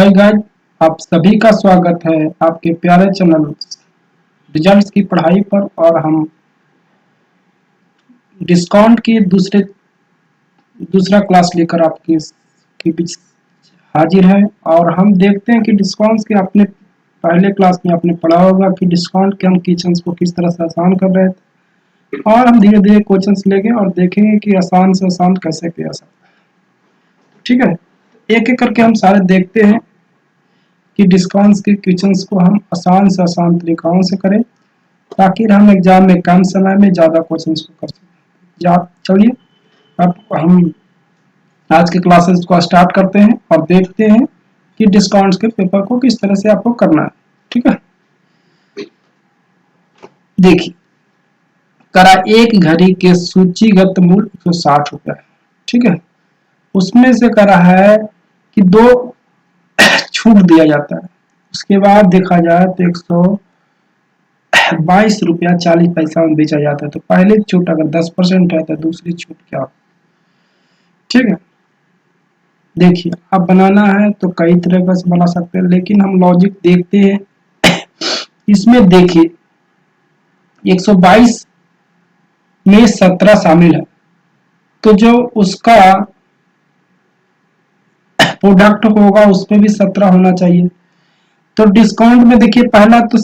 Hi guys, आप सभी का स्वागत है आपके प्यारे चैनल रिजल्ट्स की पढ़ाई पर। और हम डिस्काउंट की दूसरा क्लास लेकर आपके के बीच हाजिर है। और हम देखते हैं कि डिस्काउंट्स के आपने पहले क्लास में आपने पढ़ा होगा कि डिस्काउंट के हम क्वेश्चंस को किस तरह से आसान कर रहे थे, और हम धीरे धीरे क्वेश्चंस लेंगे और देखेंगे कि आसान से आसान कैसे किया जा सकता है। ठीक है, एक एक करके हम सारे देखते हैं कि डिस्काउंट्स के क्वेश्चंस को हम आसान से आसान तरीकाओं से करें, ताकि हम एग्जाम में कम समय में ज़्यादा क्वेश्चंस को कर सकें। चलिए अब हम आज के क्लासेस को स्टार्ट करते हैं और देखते हैं कि डिस्काउंट्स के पेपर को किस तरह से आपको करना है। ठीक है, देखिए करा एक घड़ी के सूचीगत मूल्य 160 रुपया है। ठीक है, उसमें से करा है कि 2 छूट दिया जाता है। उसके बाद देखा जाए तो 122 रुपया 40 पैसा में बेचा जाता है। तो पहले छूट अगर 10% है तो दूसरी छूट क्या हो। ठीक है, देखिए अब बनाना है तो कई तरह से बना सकते हैं, लेकिन हम लॉजिक देखते हैं। इसमें देखिए 122 में 17 शामिल है, तो जो उसका प्रोडक्ट होगा उसमें भी 17 होना चाहिए। तो डिस्काउंट में देखिए पहला तो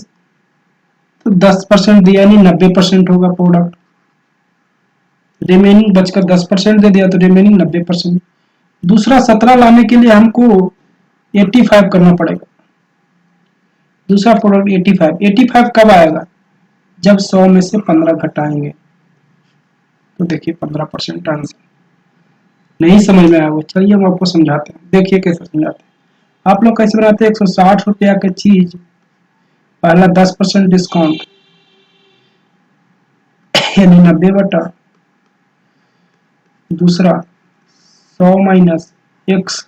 10% दिया, यानी 90% होगा प्रोडक्ट। रिमेनिंग बचकर 10% दे दिया तो रिमेनिंग 90%। दूसरा 17 लाने के लिए हमको 85 करना पड़ेगा। दूसरा प्रोडक्ट 85 कब आएगा, जब 100 में से 15 घटाएंगे। तो देखिए 15% आंसर। नहीं समझ में आया वो, चलिए हम आपको समझाते हैं। देखिए कैसे समझाते हैं। आप लोग कैसे बनाते हैं, 160 रुपया की चीज, पहला 10% डिस्काउंट यानी 90 बटा दूसरा 100 माइनस x,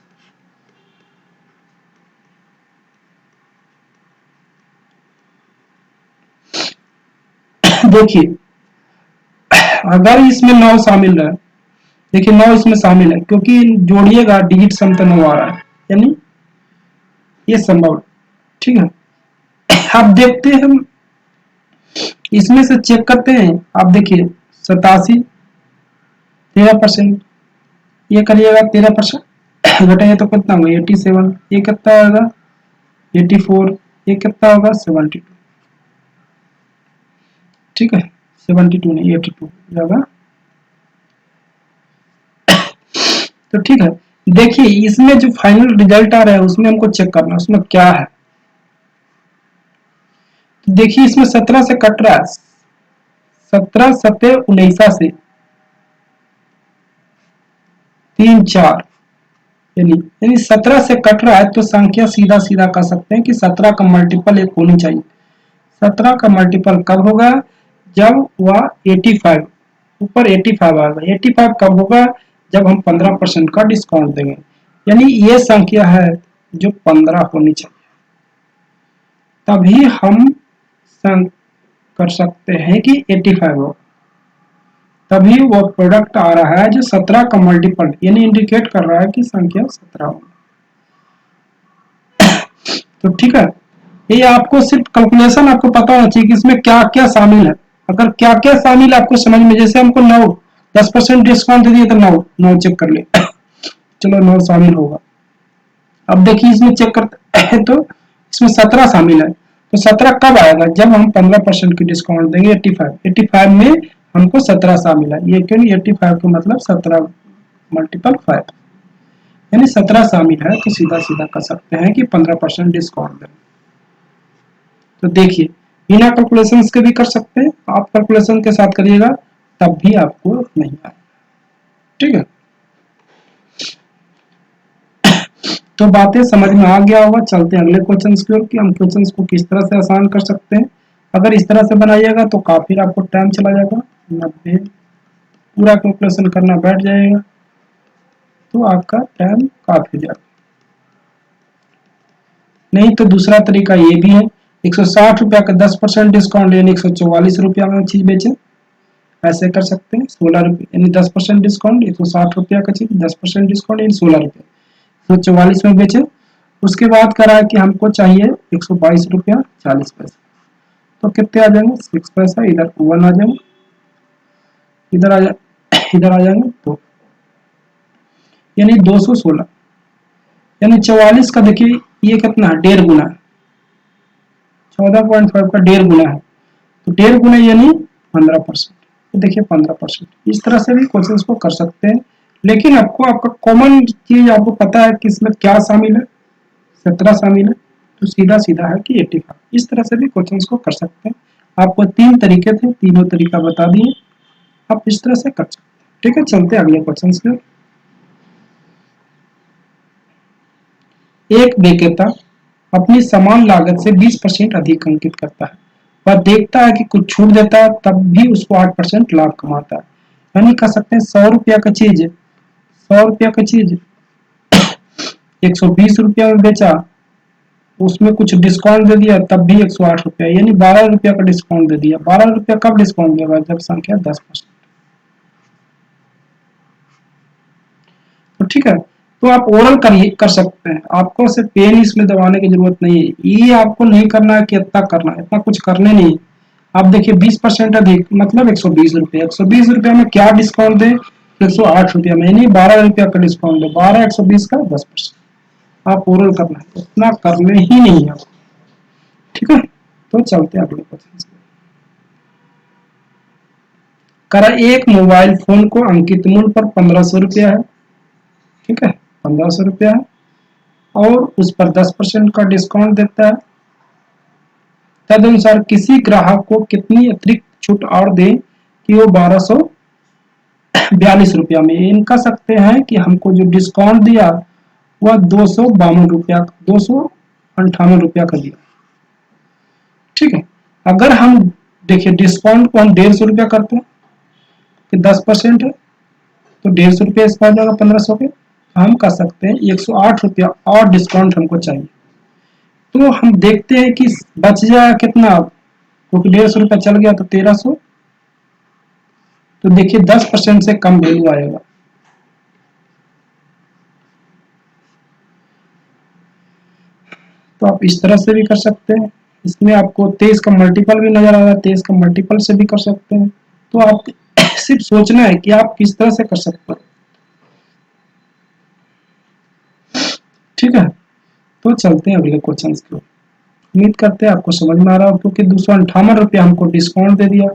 देखिए अगर इसमें 9 शामिल है, देखिए 9 इसमें शामिल है क्योंकि जोड़िएगा डिजिट सम तो 9 आ रहा है, यानी ये संभव है। ठीक है, अब देखते हैं हम इसमें से चेक करते हैं। आप देखिए 87 13%, ये करिएगा 13% घटेगा तो कितना होगा 87, ये कितना होगा 84, ये कितना होगा 72। ठीक है, 72 नहीं 82 जाएगा। तो ठीक है, देखिए इसमें जो फाइनल रिजल्ट आ रहा है उसमें हमको चेक करना है उसमें क्या है। तो देखिए इसमें 17 से कट रहा है, 17 सत्ते 19 से 3 4, यानी 17 से कट रहा है तो संख्या सीधा सीधा कर सकते हैं कि 17 का मल्टीपल 1 होनी चाहिए। 17 का मल्टीपल कब होगा, जब वह 85 ऊपर 85 आएगा। 85 कब होगा, जब हम 15% का डिस्काउंट देंगे, यानी ये संख्या है जो 15 होनी चाहिए, तभी हम कर सकते हैं कि 85 हो। तभी वो प्रोडक्ट आ रहा है जो 17 का मल्टीपल, यानी इंडिकेट कर रहा है कि संख्या 17 होगी। तो ठीक है, ये आपको सिर्फ कैलकुलेशन आपको पता होना चाहिए कि इसमें क्या क्या शामिल है। अगर क्या क्या शामिल आपको समझ में, जैसे हमको 9 10% डिस्काउंट दे दिए तो 9 चेक कर ले चलो 9 शामिल होगा। अब देखिए इसमें चेक करते हैं तो इसमें 17 शामिल है। तो 17 कब आएगा, जब हम 15% की डिस्काउंट देंगे। 85 में हमको 17 शामिल है, ये क्यों 85 का मतलब 17 मल्टीपल 5, यानी 17 शामिल है। तो सीधा सीधा कर सकते हैं कि 15% डिस्काउंट दें। तो देखिए बिना कैलकुलेशन के भी कर सकते हैं, आप कैलकुलेशन के साथ करिएगा तब भी आपको नहीं आएगा। ठीक है, तो बातें समझ में आ गया होगा। चलते हैं अगले क्वेश्चन की ओर कि हम क्वेश्चन को किस तरह से आसान कर सकते हैं। अगर इस तरह से बनाइएगा तो काफी आपको टाइम चला जाएगा, 90 पूरा कैलकुलेशन करना बैठ जाएगा तो आपका टाइम काफी जाएगा। नहीं तो दूसरा तरीका ये भी है, 160 रुपया का 10% डिस्काउंट यानी 144 रुपया में चीज बेचे, ऐसे कर सकते हैं। 16 रुपये यानी 10% डिस्काउंट, 160 रुपया का चीज 10% डिस्काउंट यानी 16 रुपया, 144 में बेचे। उसके बाद करा है कि हमको चाहिए 122 रुपया 40 पैसा, तो कितने आ जाएंगे 6 पैसा, इधर 1 आ जाएंगे, इधर आ जा इधर आ जाएंगे तो यानी 216, यानी 44 का देखिए ये कितना है, 1.5 गुना है, 14.5 का 1.5 गुना है, तो 1.5 गुना यानी 15%, तो देखिए 15%। इस तरह से भी क्वेश्चन को कर सकते हैं, लेकिन आपको आपका कॉमन चीज आपको पता है कि इसमें क्या शामिल है, 17 शामिल है, तो सीधा सीधा है कि 85। इस तरह से भी क्वेश्चन को कर सकते हैं। आपको 3 तरीके थे, तीनों तरीका बता दिए, आप इस तरह से कर सकते हैं। ठीक है, चलते हैं अगले क्वेश्चन पे। एक विक्रेता अपनी समान लागत से 20% अधिक अंकित करता है, वह देखता है कि कुछ छूट देता है, तब भी उसको 8% लाभ कमाता है। यानी कह सकते हैं 100 रुपया का चीज, 100 रुपया का चीज 120 रुपया में बेचा, उसमें कुछ डिस्काउंट दे दिया, तब भी 108 रुपया, यानी 12 रुपया का डिस्काउंट दे दिया। 12 रुपया कब डिस्काउंट देगा, जब संख्या 10%। तो ठीक है, तो आप ओरल कर सकते हैं, आपको सिर्फ पेन इसमें दबाने की जरूरत नहीं है। ये आपको नहीं करना है कि इतना करना है, इतना कुछ करने नहीं है। आप देखिए 20% अधिक मतलब 120 रुपया, 120 रुपया में क्या डिस्काउंट दे, 108 रुपया में, यानी 12 रुपया का डिस्काउंट दे, 12 120 का 10%। आप ओरल करना है, इतना करने ही नहीं है। ठीक है, तो चलते हैं अगले क्वेश्चन। करा एक मोबाइल फोन को अंकित मूल्य पर 1500 रुपया है, ठीक है 1500 रुपया है, और उस पर 10% का डिस्काउंट देता है। तदनुसार किसी ग्राहक को कितनी अतिरिक्त छूट और दे कि वो 1242 रुपया में, इनका सकते हैं कि हमको जो डिस्काउंट दिया वह 252 रुपया, 258 रुपया का दिया। ठीक है, अगर हम देखिए डिस्काउंट को हम 150 रुपया करते हैं कि 10% है, तो 150 रुपया इसका हो जाएगा 1500 के, हम कर सकते हैं 108 रुपया और डिस्काउंट हमको चाहिए। तो हम देखते हैं कि बच जाए कितना, क्योंकि 150 रुपया चल गया तो 1300, तो देखिए 10% से कम वैल्यू आएगा। तो आप इस तरह से भी कर सकते हैं, इसमें आपको 23 का मल्टीपल भी नजर आ रहा है, 23 का मल्टीपल से भी कर सकते हैं। तो आप सिर्फ सोचना है कि आप किस तरह से कर सकते हैं। ठीक है, तो चलते हैं अगले क्वेश्चन की। उम्मीद करते हैं आपको समझ में आ रहा हो, क्योंकि 258 रुपया हमको डिस्काउंट दे दिया,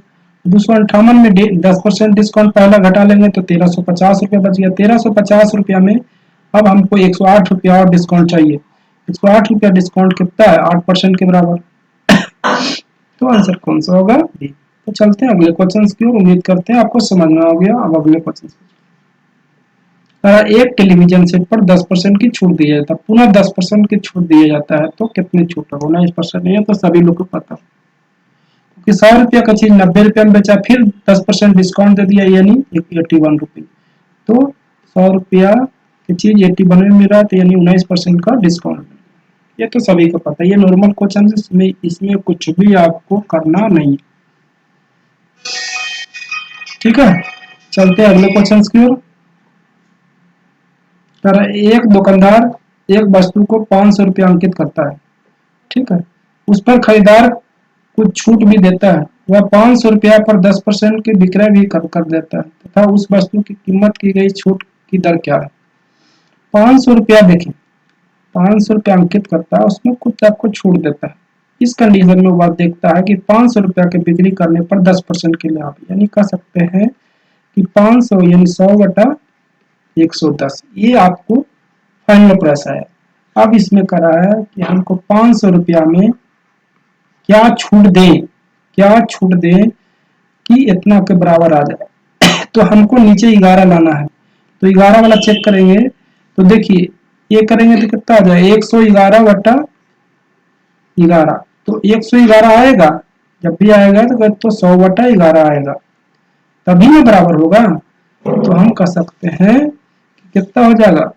258 में 10% डिस्काउंट पहला घटा लेंगे तो 1350 रुपया बच गया। 1350 रुपया में अब हमको 108 रुपया और डिस्काउंट चाहिए। 108 रुपया डिस्काउंट कितना है, 8% के बराबर। तो आंसर कौन सा होगा, बी। तो चलते हैं अगले क्वेश्चन की ओर। उम्मीद करते हैं आपको समझ में आ गया। अब अगले क्वेश्चन, एक टेलीविजन सेट पर 10% की छूट दी जाता है, पुनः 10% की छूट दिया जाता है, तो कितनी छूट है, 19% नहीं है, तो सभी लोग को पता, क्योंकि 100 रुपया का चीज 90 रुपया में बेचा, फिर 10% डिस्काउंट दे दिया, यानी 81 रुपये। तो 100 रुपया की चीज 81 में मिल रहा है, तो यानी 19% का डिस्काउंट। ये तो सभी को पता है, ये नॉर्मल क्वेश्चन है, इसमें कुछ भी आपको करना नहीं। ठीक है, चलते हैं अगले क्वेश्चन की ओर। एक दुकानदार एक वस्तु को 500 रुपया अंकित करता है, ठीक है, उस पर खरीदार कुछ छूट भी देता है, वह 500 रुपया पर 10% की विक्रय भी कर देता है, तथा उस वस्तु की कीमत की गई छूट की दर क्या है। 500 रुपया देखिए, 500 रुपया अंकित करता है, उसमें कुछ आपको छूट देता है। इस कंडीशन में वह देखता है कि 500 रुपया की बिक्री करने पर 10% के लाभ, यानी कह सकते हैं कि 500 यानी 100/110, ये आपको फाइनल प्राइस आया। अब इसमें करा है कि हमको 500 रुपया में क्या छूट दें, क्या छूट दें कि इतना के बराबर आ जाए। तो हमको नीचे 11 लाना है, तो 11 वाला चेक करेंगे, तो देखिए ये करेंगे तो कितना आ जाए, 111/11, तो 111 आएगा। जब भी आएगा तो 100/11 आएगा, तभी ना बराबर होगा। तो हम कह सकते हैं कि कितना हो जाएगा,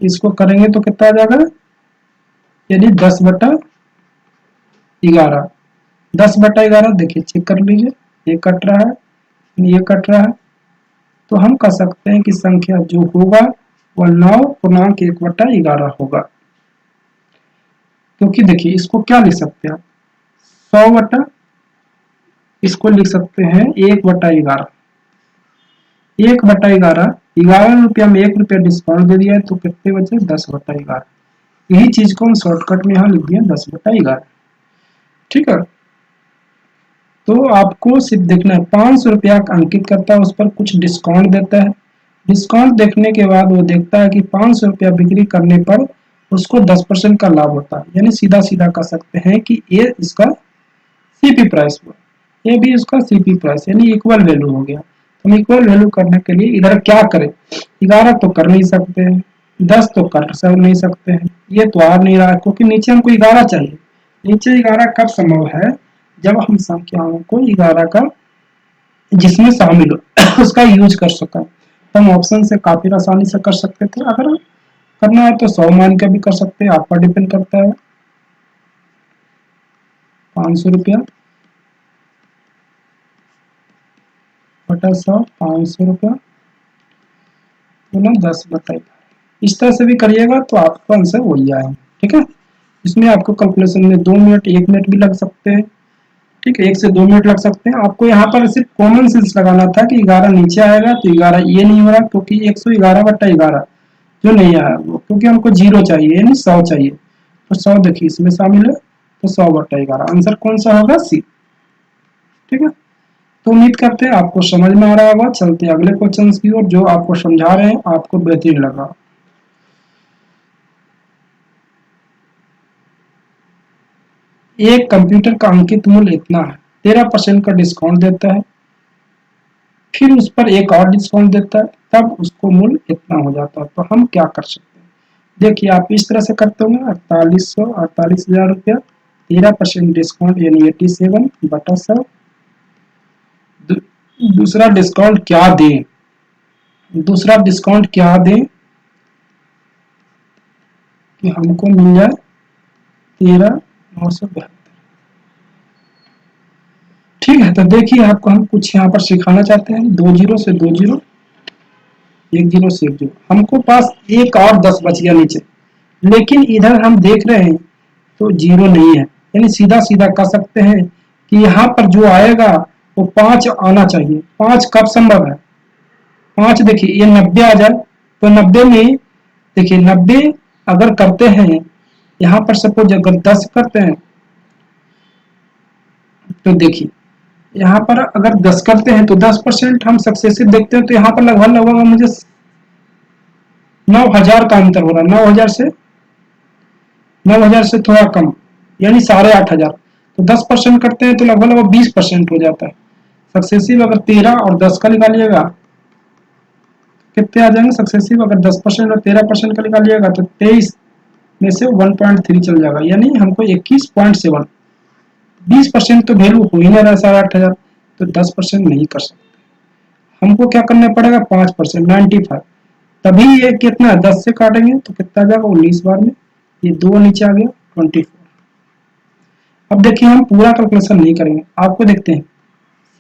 इसको करेंगे तो कितना आ जाएगा, यानी 10/11। 10/11 देखिए चेक कर लीजिए, ये कट रहा है, ये कट रहा है, तो हम कह सकते हैं कि संख्या जो होगा वह 9.1/11 होगा। क्योंकि देखिए इसको क्या लिख सकते हैं आप, 100 बटा, इसको लिख सकते हैं 1/11। 1/11, 11 रुपया में 1 रुपया डिस्काउंट दे दिया है, तो कितने बचे, 10/11। यही चीज को हम शॉर्टकट में यहाँ लिख दिया 10/11। ठीक है, तो आपको सिर्फ देखना है 500 रुपया अंकित करता है, उस पर कुछ डिस्काउंट देता है। डिस्काउंट देखने के बाद वो देखता है कि 500 रुपया बिक्री करने पर उसको 10% का लाभ होता है, यानी सीधा सीधा कह सकते हैं कि ये इसका सीपी प्राइस हुआ, ये भी इसका सीपी प्राइस यानी इक्वल वैल्यू हो गया। हम इक्वल वैल्यू करने के लिए इधर क्या करें, 11 तो कर नहीं सकते हैं, 10 तो कर नहीं सकते हैं, ये तो आ नहीं रहा है क्योंकि नीचे हमको 11 चाहिए। नीचे 11 कब संभव है, जब हम संख्याओं को 11 का जिसमें शामिल हो उसका यूज कर सका। तो हम ऑप्शन से काफी आसानी से कर सकते थे, अगर करना है तो 100 मान के भी कर सकते हैं, आप पर डिपेंड करता है। 500 रुपया बटा 100, 500 रुपया गुना 10/11, इस तरह से भी करिएगा तो आपका आंसर वही आएगा। ठीक है, इसमें आपको कैलकुलेशन में 2 मिनट 1 मिनट भी लग सकते हैं। ठीक है, 1 से 2 मिनट लग सकते हैं। आपको यहाँ पर सिर्फ कॉमन सेंस लगाना था कि 11 नीचे आएगा तो 11 ये नहीं हो रहा, क्योंकि 111/11 जो नहीं आया वो, क्योंकि हमको 0 चाहिए यानी 100 चाहिए, तो 100 देखिए इसमें शामिल है, तो 100/11 आंसर कौन सा होगा, सी। ठीक है, तो उम्मीद करते हैं आपको समझ में आ रहा होगा। चलते अगले क्वेश्चन की ओर, जो आपको समझा रहे हैं आपको बेहतरीन लगा। एक कंप्यूटर का अंकित मूल्य इतना है, 13% का डिस्काउंट देता है, फिर उस पर एक और डिस्काउंट देता है, तब उसको मूल्य इतना हो जाता है। तो हम क्या कर सकते हैं, देखिए आप इस तरह से करते होंगे, 48,000 रुपया, 13% डिस्काउंट यानी 87/100। दूसरा डिस्काउंट क्या दें, दूसरा डिस्काउंट क्या दें कि हमको मिल जाए 13,972। ठीक है, तो देखिए आपको हम कुछ यहाँ पर सिखाना चाहते हैं, 2 जीरो से 2 जीरो, 1 जीरो से 1 जीरो, हमको पास एक और 10 बच गया नीचे, लेकिन इधर हम देख रहे हैं तो 0 नहीं है, यानी सीधा सीधा कह सकते हैं कि यहाँ पर जो आएगा वो 5 आना चाहिए। 5 कब संभव है, 5 देखिए ये 90 आ जाए, तो 90 में देखिए 90 अगर करते हैं, यहाँ पर सपोज अगर 10 करते हैं, तो देखिए यहाँ पर अगर 10 करते हैं तो 10% हम सक्सेसिव देखते हैं, तो यहाँ पर लगभग लगभग मुझे 9,000 का अंतर हो रहा है, 9,000 से थोड़ा कम, यानी 8,500। तो 10% करते हैं तो लगभग लगभग 20% हो जाता है सक्सेसिव। अगर 13 और 10 का निकालिएगा कितने आ जाएंगे सक्सेसिव, अगर 10% और 13% का निकालिएगा तो 23 में से 1.3 चल जाएगा, यानी हमको 21.7। 20% तो वैल्यू हो ही नहीं रहा 8,500, तो 10% नहीं कर सकते। हमको क्या करना पड़ेगा, 5%, 95। तभी ये कितना है, 10 से काटेंगे तो कितना आ जाएगा, 19 बार में ये 2 नीचे आ गया, 24। अब देखिए हम पूरा कैलकुलेशन नहीं करेंगे, आपको देखते हैं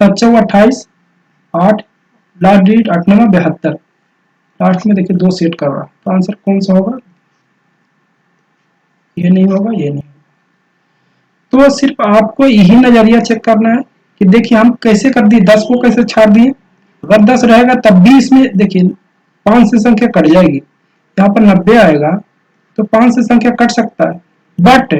7 चौक 28, 8 लास्ट डिजिट 8 9 72, लास्ट में देखिए 2 सेट कर रहा, तो आंसर कौन सा होगा, ये नहीं होगा, ये नहीं। तो सिर्फ आपको यही नजरिया चेक करना है कि देखिए हम कैसे कर दिए, 10 को कैसे छाड़ दिए। अगर 10 रहेगा तब भी इसमें देखिए 5 से संख्या कट जाएगी, यहाँ पर 90 आएगा तो 5 से संख्या कट सकता है, बट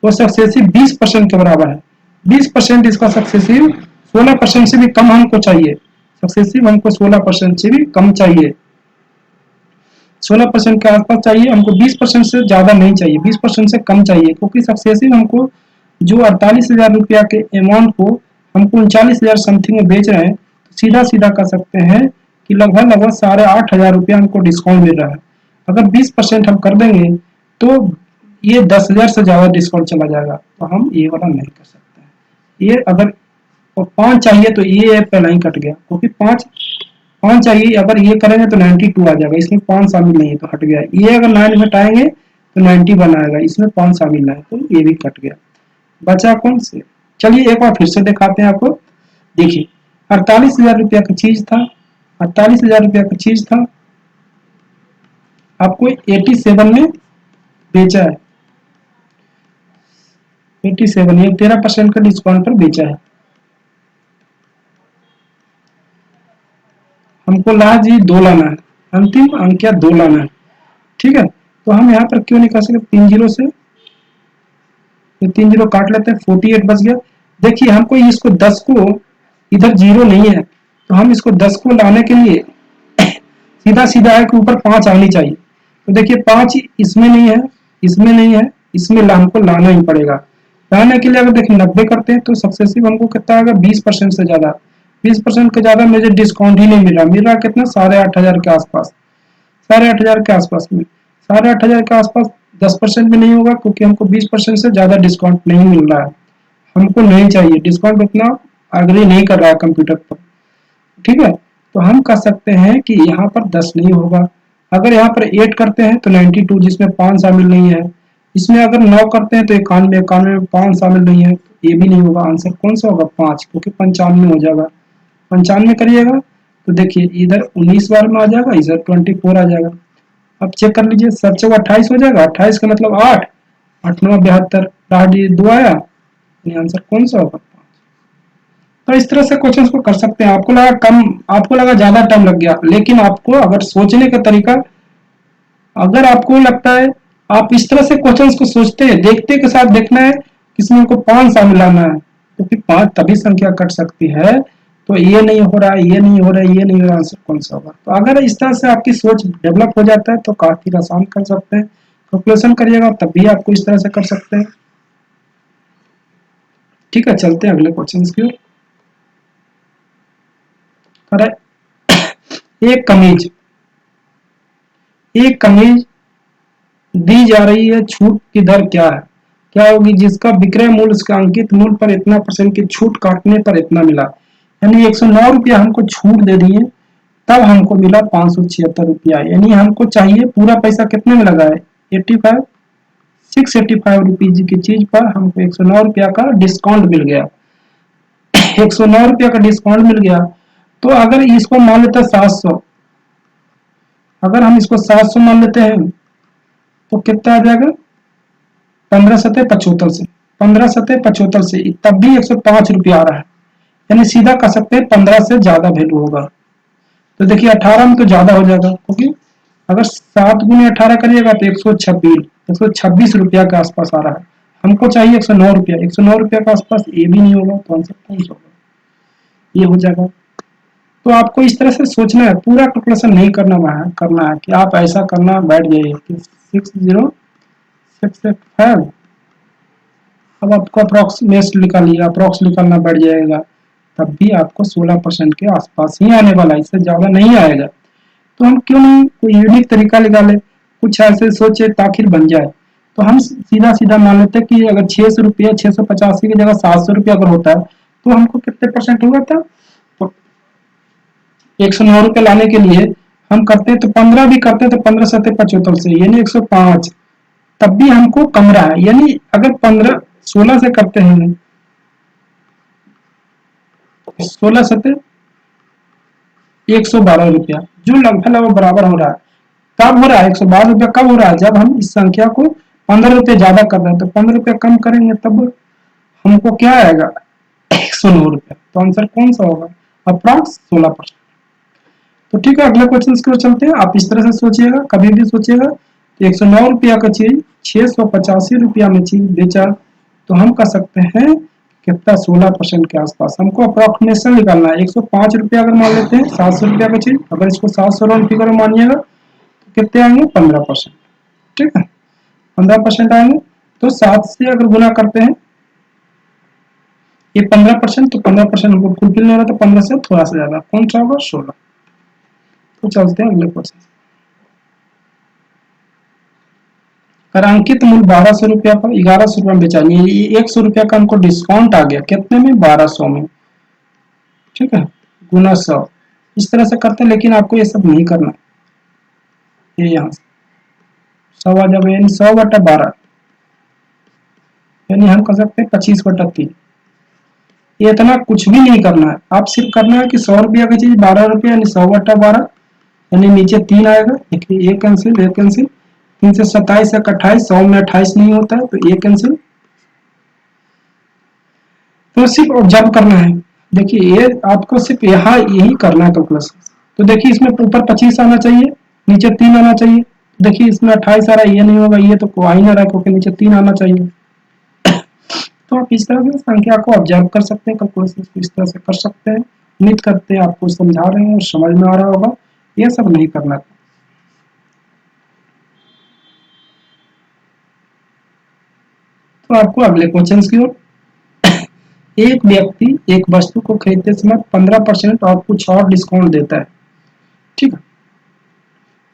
वो सक्सेसिव 20% के बराबर है। 20% इसका सक्सेसिव 16% से भी कम हमको चाहिए, सक्सेसिव हमको 16% से भी कम चाहिए, 16% के आसपास चाहिए हमको, 20% से ज्यादा नहीं चाहिए, 20% से कम चाहिए, क्योंकि सक्सेसिव हमको जो 48,000 रुपया के अमाउंट को हमको 39,000 समथिंग में बेच रहे हैं, तो सीधा सीधा कर सकते हैं कि लगभग लगभग 8,500 रुपया हमको डिस्काउंट मिल रहा है। अगर 20% हम कर देंगे तो ये 10,000 से ज्यादा डिस्काउंट चला जाएगा, तो हम ये वाला नहीं कर सकते। ये अगर 5 चाहिए तो ये पहला ही कट गया, क्योंकि 5 चाहिए, अगर ये करेंगे तो 92 आ जाएगा, इसमें 5 शामिल नहीं है तो हट गया। ये अगर 9 घटाएंगे तो 91 आएगा, इसमें 5 शामिल है तो ये भी कट गया, बचा कौन से। चलिए एक बार फिर से दिखाते हैं आपको, देखिए 48,000 रुपया का चीज था, 48,000 रुपया का चीज था, आपको 87 में बेचा है, 87 ये 13% का डिस्काउंट पर बेचा है। हमको लास्ट जी 2 लाना है, अंतिम अंक क्या 2 लाना है, ठीक है। तो हम यहाँ पर क्यों नहीं कर सकते 3 जीरो से, तो 3 जीरो काट लेते हैं, 48 बच गया। देखिए हमको इसको 10 को, इधर जीरो नहीं है तो हम इसको 10 को लाने के लिए सीधा सीधा है कि ऊपर 5 आनी चाहिए। तो देखिए 5 इसमें नहीं है, इसमें नहीं है, इसमें हमको लाना ही पड़ेगा। लाने के लिए अगर देखिए 90 करते हैं तो सक्सेसिव हमको कितना आएगा 20% से ज्यादा, 20% के ज्यादा मुझे डिस्काउंट ही नहीं मिल रहा कितना 8,500 के आसपास, 8,500 के आसपास में, 8,500 के आसपास 10% भी नहीं होगा क्योंकि हमको 20% से ज्यादा डिस्काउंट नहीं मिल रहा है, हमको नहीं चाहिए डिस्काउंट उतना अग्री नहीं कर रहा है कंप्यूटर पर, ठीक है। तो हम कह सकते हैं कि यहाँ पर 10 नहीं होगा। अगर यहाँ पर 8 करते हैं तो 92 जिसमें 5 शामिल नहीं है, इसमें अगर 9 करते हैं तो 91, 91 में 5 शामिल नहीं है, तो ये भी नहीं होगा। आंसर कौन सा होगा 5, क्योंकि 95 हो जाएगा, 95 करिएगा तो देखिए इधर 19 बार में आ जाएगा, इधर 24 आ जाएगा। अब चेक कर लीजिए 7 चौका 28 हो जाएगा, 28 का मतलब 8, 8 9 72, 2 आया, आंसर कौन सा होगा। तो इस तरह से क्वेश्चंस को कर सकते हैं। आपको लगा कम, आपको लगा ज्यादा टाइम लग गया, लेकिन आपको अगर सोचने का तरीका, अगर आपको लगता है आप इस तरह से क्वेश्चंस को सोचते हैं, देखते के साथ देखना है किसमें हमको 5 शामिल लाना है, तो फिर 5 तभी संख्या कट सकती है। तो ये नहीं हो रहा है, ये नहीं हो रहा है, ये नहीं हो रहा, आंसर कौन सा होगा। तो अगर इस तरह से आपकी सोच डेवलप हो जाता है तो काफी आसान कर सकते हैं, कैलकुलेशन करिएगा तब भी आपको इस तरह से कर सकते हैं। ठीक है, चलते हैं अगले क्वेश्चन की ओर। एक कमीज, एक कमीज दी जा रही है, छूट की दर क्या है, क्या होगी, जिसका विक्रय मूल्य उसका अंकित मूल्य पर इतना % की छूट काटने पर इतना मिला। यानी 109 रुपया हमको छूट दे दिए, तब हमको मिला 576 रुपया। यानी हमको चाहिए पूरा पैसा कितने में लगा है 85, 685 रुपीज की चीज पर हमको 109 रुपया का डिस्काउंट मिल गया, 109 रुपया का डिस्काउंट मिल गया। तो अगर इसको मान लेते हैं 700, अगर हम इसको 700 मान लेते हैं तो कितना आ जाएगा 15 सतह 75 से, 15 सतह 75 से तब भी 105 रुपया आ रहा है। यानी सीधा कह सकते हैं 15 से ज्यादा वैल्यू होगा। तो देखिए 18 में तो ज्यादा हो जाएगा, क्योंकि अगर 7 गुने 18 करिएगा तो 126 रुपया के आसपास आ रहा है। हमको चाहिए 109 रुपया, 109 रुपया के आसपास, ये भी नहीं होगा तो आंसर कौन सा होगा, ये हो जाएगा। तो आपको इस तरह से सोचना है, पूरा कैलकुलेशन नहीं करना है कि आप ऐसा करना बैठ जाइए कि 60685, अब आपको अप्रोक्सीमेट निकालिए, अप्रोक्स निकालना बैठ जाएगा, तब भी आपको 16% के आसपास ही आने वाला है, इससे ज्यादा नहीं आएगा। तो हम क्यों नहीं कोई यूनिक तरीका निकाले, कुछ ऐसे सोचे ताकि बन जाए। तो हम सीधा सीधा मान लेते हैं कि अगर 600 रुपया 685 की जगह 700 रुपया अगर होता है तो हमको कितने % हुआ था, तो 109 रुपये लाने के लिए हम करते हैं तो 15 भी करते हैं तो 15 सतह 75 से यानी 105, तब भी हमको कम रहा है। यानी अगर 15 16 से करते हैं, 16 सतह 112 रुपया, जो लगभग बराबर हो रहा है। कब हो रहा है 112 रुपया, कब हो रहा है जब हम इस संख्या को 15 रुपये ज्यादा कर रहे हैं, तो 15 रुपया कम करेंगे तब हमको क्या आएगा 109 रुपया। तो आंसर कौन सा होगा, अप्रॉक्स 16%। तो ठीक है, अगले क्वेश्चन की ओर चलते हैं। आप इस तरह से सोचिएगा, कभी भी सोचिएगा 109 रुपया का चीज 685 रुपया में चीज बेचा, तो हम कह सकते हैं कितना 16% के आसपास। हमको अप्रोक्सीमेशन निकालना है। 105 रुपया अगर मान लेते हैं 700 रुपया का चीज, अगर इसको 700 राउंड फिगर मानिएगा तो कितने आएंगे 15%, ठीक है 15% आएंगे। तो 7 से अगर गुना करते हैं ये 15%, तो 15% हमको फुलफिल नहीं हो रहा, तो 15 से थोड़ा सा ज्यादा, कौन सा होगा 16। तो चलते हैं अगले क्वेश्चन। अंकित मूल्य 1200 रुपया पर 1100 रुपया में बेचा, 100 रुपया का हमको डिस्काउंट आ गया, कितने में 1200 में, ठीक है गुना 100। इस तरह से करते हैं, लेकिन आपको ये सब नहीं करना, ये यहाँ 100 आ जाएगा, यानी 100/12, यानी हम कर सकते हैं 25/3। ये इतना कुछ भी नहीं करना है, आप सिर्फ करना है कि 100 रुपया की चीज 12 रुपया, यानी 100/12 यानी नीचे 3 आएगा, देखिए ये कैंसिल, ये कैंसिल, 3 से 27 है 28, 100 में 28 नहीं होता है, तो ये कैंसिल। तो सिर्फ ऑब्जर्व करना है, देखिए ये आपको सिर्फ यहाँ यही करना है कैलकुलेशन। तो देखिए इसमें ऊपर 25 आना चाहिए, नीचे 3 आना चाहिए। देखिए इसमें 28 आ रहा है, ये नहीं होगा, ये तो आ ही ना रहा है क्योंकि नीचे 3 आना चाहिए। तो आप इस तरह से संख्या को ऑब्जर्व कर सकते हैं, कैलकुलेशन इस तरह से कर सकते हैं। उम्मीद करते हैं आपको समझा रहे हैं, समझ में आ रहा होगा। ये सब नहीं करना था। तो आपको अगले क्वेश्चन की ओर, एक व्यक्ति एक वस्तु को खरीदते समय 15% और कुछ और डिस्काउंट देता है, ठीक है,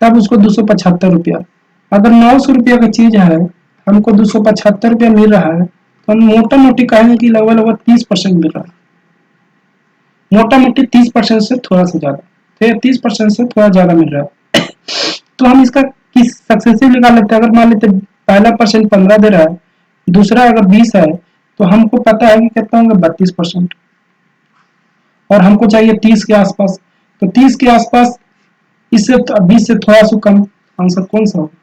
तब उसको 275 रुपया। अगर 900 रुपया का चीज है, हमको 275 रुपया मिल रहा है, तो हम मोटा मोटी कहेंगे कि लगभग लगभग 30% मिल रहा है। मोटा मोटी 30% से थोड़ा सा ज्यादा, फिर 30% से थोड़ा ज्यादा मिल रहा है। तो हम इसका किस सक्सेसिव निकाल लेते हैं। अगर मान लेते पहला परसेंट 15 दे रहा है, दूसरा अगर 20 है, तो हमको पता है कि कितना होंगे 32%, और हमको चाहिए 30 के आसपास। तो 30 के आसपास, इससे 20 से थोड़ा सा कम, आंसर कौन सा होगा?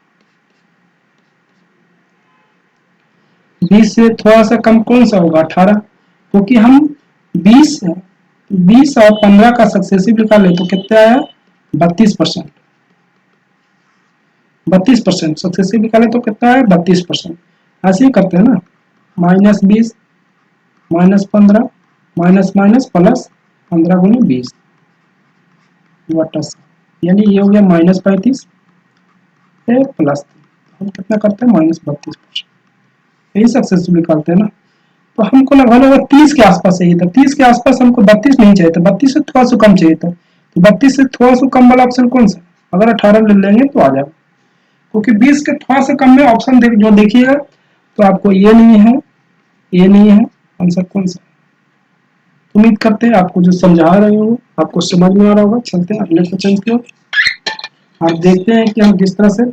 20 से थोड़ा सा कम कौन सा होगा? 18, क्योंकि हम 20 और 15 का सक्सेसिव निकाले तो कितना आया? 32%। 32% सक्सेसिव निकाले तो कितना आया? 32%। ऐसे ही करते हैं ना, -20 -15 माइनस माइनस प्लस 15 गुने 20 बटा 100, यानी ये हो गया -35 प्लस, हम कितना करते हैं? -32%। यही सक्सेसफुल निकालते हैं ना। तो हमको लगभग 30 के आसपास चाहिए था, 30 के आसपास हमको 32 नहीं चाहिए था, 32 से थोड़ा सा कम चाहिए था। तो 32 से थोड़ा सा कम वाला ऑप्शन कौन सा? अगर 18 ले लेंगे तो आ जाएगा, क्योंकि 20 के थोड़ा सा कम में ऑप्शन जो देखिएगा तो आपको ये नहीं है, ये नहीं है, आंसर कौन सा? उम्मीद करते हैं आपको जो समझा रहे हो आपको समझ में आ रहा होगा। चलते हैं अगले क्वेश्चन की ओर, आप देखते हैं कि हम किस तरह से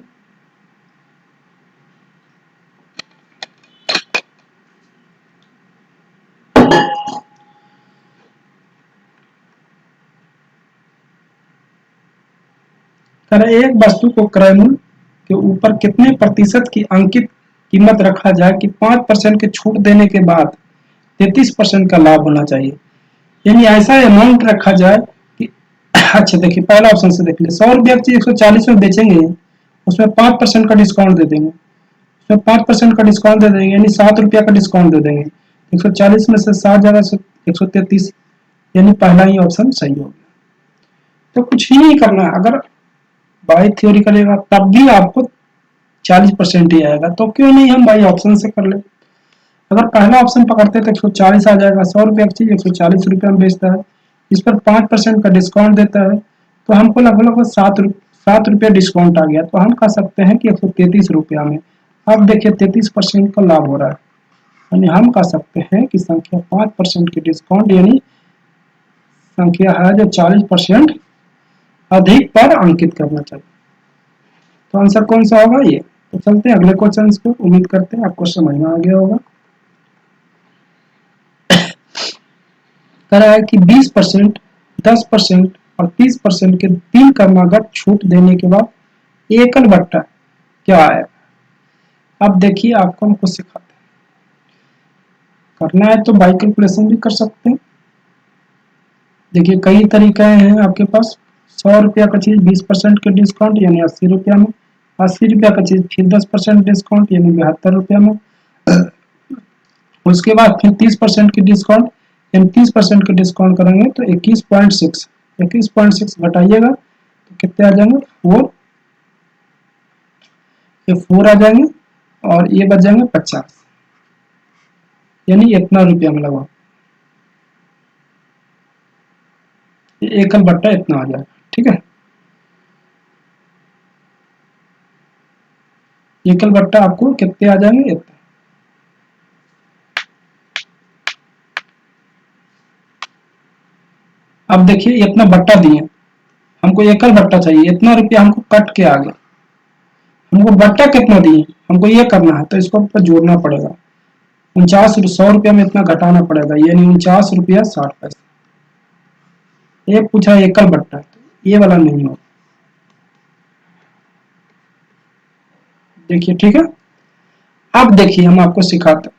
एक वस्तु को क्रय मूल्य के ऊपर कितने प्रतिशत की अंकित कीमत रखा जाए कि 5% की छूट देने के बाद 33% का लाभ होना चाहिए। यानी ऐसा अमाउंट रखा जाए कि अच्छा देखिए पहला ऑप्शन से देख ले, 100 रुपया की 140 में बेचेंगे, उसमें 5% का डिस्काउंट दे देंगे, उसमें 5% का डिस्काउंट दे देंगे, यानी 7 रुपया का डिस्काउंट दे देंगे। 140 में से 7 ज्यादा 133, यानी पहला ही ऑप्शन सही हो गया। तो कुछ ही नहीं करना है, अगर बाई थ्योरी करेगा तब भी आपको 40% ही आएगा, तो क्यों नहीं हम बाई ऑप्शन से कर ले। अगर पहला ऑप्शन पकड़ते तो 140 आ जाएगा, 100 रुपया की चीज 140 रुपया में बेचता है, इस पर 5% का डिस्काउंट देता है, तो हमको लगभग 7 रुपया डिस्काउंट आ गया, तो हम कह सकते हैं कि 133 रुपया में। अब देखिए 33% का लाभ हो रहा है, यानी हम कह सकते हैं कि संख्या 5% की डिस्काउंट, यानी संख्या है जो 40% अधिक पर अंकित करना चाहिए। तो आंसर कौन सा होगा? ये। तो चलते हैं अगले क्वेश्चन को, उम्मीद करते हैं आपको समझ में आ गया होगा। कह रहा है कि 20%, 10% और 30% के 3 क्रमागत छूट देने के बाद एकल बट्टा क्या है? अब देखिए आपको हम कुछ सिखाते हैं, करना है तो बाई कैलकुलेशन भी कर सकते हैं। देखिए कई तरीके हैं आपके पास। 100 रुपया का चीज 20% के डिस्काउंट यानी 80 रुपया में, 80 रुपया का चीज फिर 10% डिस्काउंट यानी 72 रुपया में, उसके बाद फिर 30% की डिस्काउंट यानी 30% के डिस्काउंट करेंगे तो 21.6 घटाइएगा तो कितने आ जाएंगे? 4, ये 4 आ जाएंगे और ये बच जाएंगे 50, यानी इतना रुपया में लगा, एकल बट्टा इतना आ जाएगा। ठीक है, एकल बट्टा आपको कितने आ जाएंगे? इतना। अब देखिए इतना बट्टा दिए, हमको एकल बट्टा चाहिए, इतना रुपया हमको कट के आ गया, हमको बट्टा कितना दिए हमको ये करना है, तो इसको ऊपर जोड़ना पड़ेगा। 100 रुपया में इतना घटाना पड़ेगा, यानी 49 रुपया 60 पैसे। ये पूछा एकल बट्टा, ये वाला नहीं होगा। देखिए ठीक है। अब देखिए हम आपको सिखाते हैं,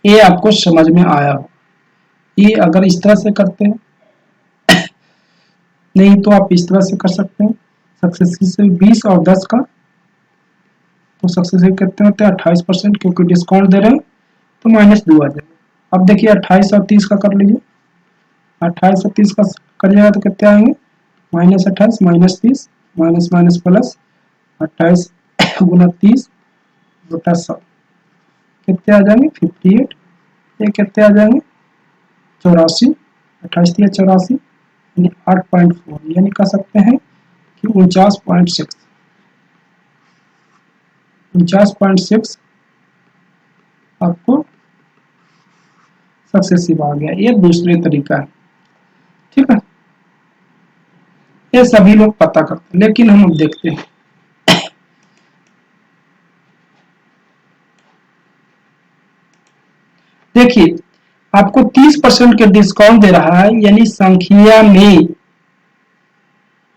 ये आपको समझ में आया हो। ये अगर इस तरह से करते हैं, नहीं तो आप इस तरह से कर सकते हैं। सक्सेसिव से 20 और 10 का, तो सक्सेसिव कितने होते हैं 28%, क्योंकि डिस्काउंट दे रहे हैं तो -2 आ जाएगा। अब देखिए 28 और 30 का कर लीजिए। 28 और 30 का करिएगा तो कितने आएंगे, -28 -30 माइनस माइनस प्लस 28 गुना 30 बटा 100 कितने आ जाएंगे 58। ये कितने आ जाएंगे 84, 28 या 84 यानी 8.4, यानी कह सकते हैं कि 49.6 आपको सक्सेसिव आ गया। ये दूसरे तरीका है, ठीक है। ये सभी लोग पता करते हैं, लेकिन हम अब देखते हैं। देखिए आपको 30% के डिस्काउंट दे रहा है, यानी संख्या में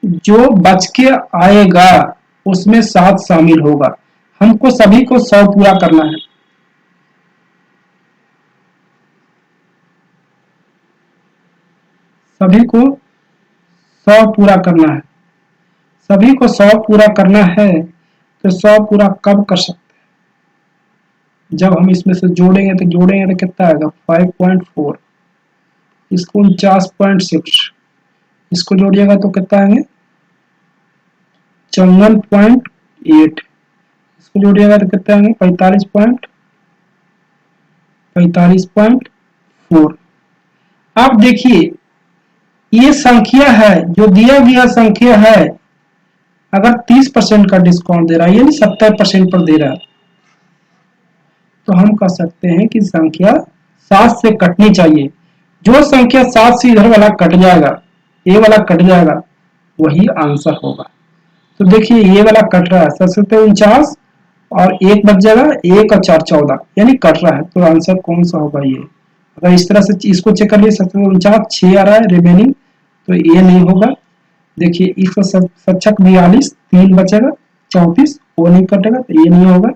जो बच के आएगा उसमें 7 शामिल होगा। हमको सभी को 100 पूरा करना है। सभी को 100 पूरा करना है। सभी को 100 पूरा करना है, तो 100 पूरा कब कर सकते हैं, जब हम इसमें से जोड़ेंगे तो कितना आएगा 5.4, इसको 49.6, इसको जोड़िएगा तो कितना आएंगे 54.8, इसको जोड़िएगा तो कितने आएंगे 45.4। आप देखिए ये संख्या है, जो दिया गया संख्या है, अगर 30% का डिस्काउंट दे रहा है यानी 70% पर दे रहा है, तो हम कह सकते हैं कि संख्या 7 से कटनी चाहिए। जो संख्या 7 से इधर वाला कट जाएगा, ये वाला कट जाएगा, वही आंसर होगा। तो देखिए ये वाला कट रहा है, 749 और एक बच जाएगा, 1 और 4 14, यानी कट रहा है, तो आंसर कौन सा होगा ये। अगर इस तरह से इसको चेक कर लिए 749 6 आ रहा है रिमेनिंग, तो ये नहीं होगा। देखिए इसका सक्षक 42, 3 बचेगा 34, वो नहीं कटेगा, तो ये नहीं होगा।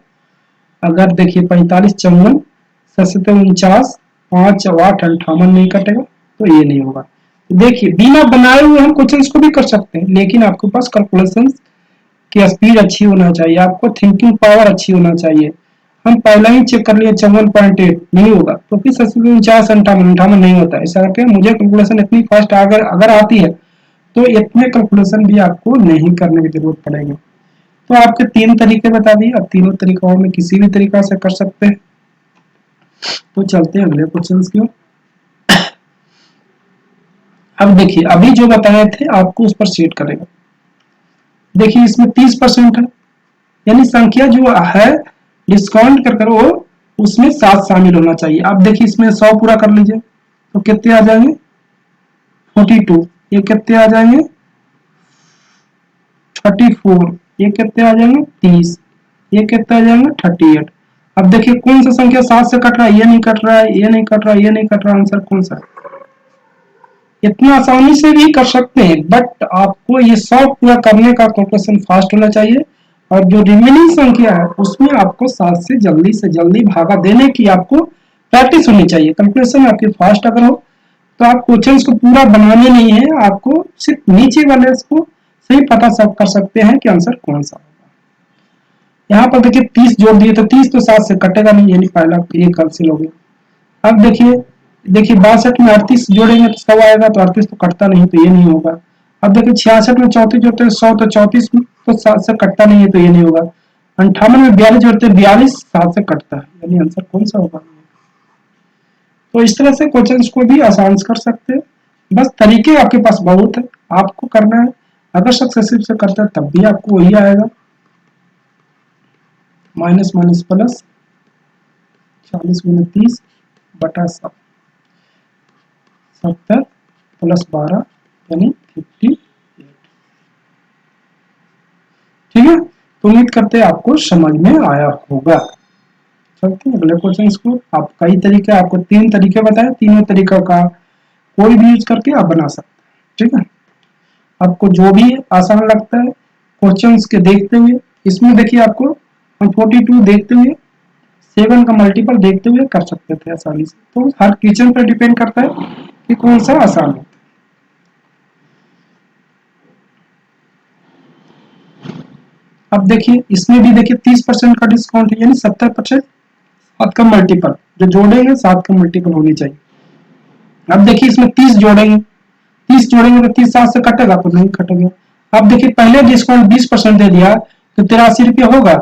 अगर देखिए 45 54, 749 5 8 58 नहीं कटेगा, तो ये नहीं होगा। देखिए बिना बनाए हुए हम क्वेश्चंस को भी कर सकते हैं, लेकिन आपके पास कैलकुलेशन की स्पीड अच्छी होना चाहिए, आपको थिंकिंग पावर अच्छी होना चाहिए। हम पहले ही चेक कर लिए 54.8 नहीं होगा, तो फिर 49 58 58 नहीं होता। ऐसा करके मुझे कैलकुलेशन इतनी फास्ट अगर आती है, तो इतने कैलकुलेशन भी आपको नहीं करने की जरूरत पड़ेगी। तो आपके 3 तरीके बता दिए, अब तीनों तरीकों में किसी भी तरीका से कर सकते हैं। तो चलते हैं अगले क्वेश्चन की ओर। अब देखिए अभी जो बताए थे आपको उस पर सेट करेगा। देखिए इसमें 30% है, यानी संख्या जो है डिस्काउंट कर वो उसमें 7 शामिल होना चाहिए। अब देखिए इसमें 100 पूरा कर लीजिए, तो कितने आ जाएंगे 42, ये कितने आ जाएंगे 34, ये कितने आ जाएंगे 30, ये कितने आ जाएंगे 38। अब देखिए कौन सा संख्या 7 से कट रहा है, ये नहीं कट रहा है, ये नहीं कट रहा है, ये नहीं कट रहा, आंसर कौन सा है। इतना आसानी से भी कर सकते हैं, बट आपको ये 100 पूरा करने का कैलकुलेशन फास्ट होना चाहिए, और जो रिमेनिंग संख्या है उसमें आपको 7 से जल्दी भागा देने की आपको प्रैक्टिस होनी चाहिए। कैलकुलेशन आपकी फास्ट अगर हो तो आप क्वेश्चन को पूरा बनाने नहीं है, आपको सिर्फ नीचे वाले को सही पता सब कर सकते हैं कि आंसर कौन सा होगा। यहाँ पर देखिए 30 जोड़ दिए, तो 30 तो 7 से कटेगा नहीं, यानी पहला ये कैंसिल हो गया। अब देखिए 62 में 38 जोड़ेंगे तो 100 आएगा, तो 38 तो कटता नहीं, तो ये नहीं होगा। अब देखिए 66 में 34 जोड़ते हैं 100, तो 34 में तो 7 से कटता नहीं है, तो ये नहीं होगा। 58 में 42 जोड़ते हैं 42, 7 से कटता है, यानी आंसर कौन सा होगा। तो इस तरह से क्वेश्चंस को भी आसान कर सकते हैं, बस तरीके आपके पास बहुत है, आपको करना है। अगर सक्सेसिव से करते हैं तब भी आपको वही आएगा, माइनस माइनस प्लस 40 गुना 30 बटा 7, 70 प्लस 12 यानी 58। ठीक है, तो उम्मीद करते हैं आपको समझ में आया होगा। चलते हैं अगले क्वेश्चन को। आप कई तरीके, आपको 3 तरीके बताए, तीनों तरीका का कोई भी यूज करके आप बना सकते हैं। ठीक है, आपको जो भी आसान लगता है क्वेश्चंस के देखते हुए इसमें देखिए आपको हम 42 देखते हुए 7 का मल्टीपल देखते हुए कर सकते थे आसानी से। तो हर क्वेश्चन पर डिपेंड करता है कि कौन सा आसान है। अब देखिए इसमें भी देखिए 30% का डिस्काउंट है, यानी 70%। 7 का मल्टीपल जो जोड़ेंगे 7 का मल्टीपल होनी चाहिए। अब देखिए इसमें 30 जोड़ेंगे, 30 जोड़ेंगे तो 30 7 से कटेगा तो नहीं कटेगा। अब देखिए पहले डिस्काउंट 20% दे दिया तो 83 रुपये होगा,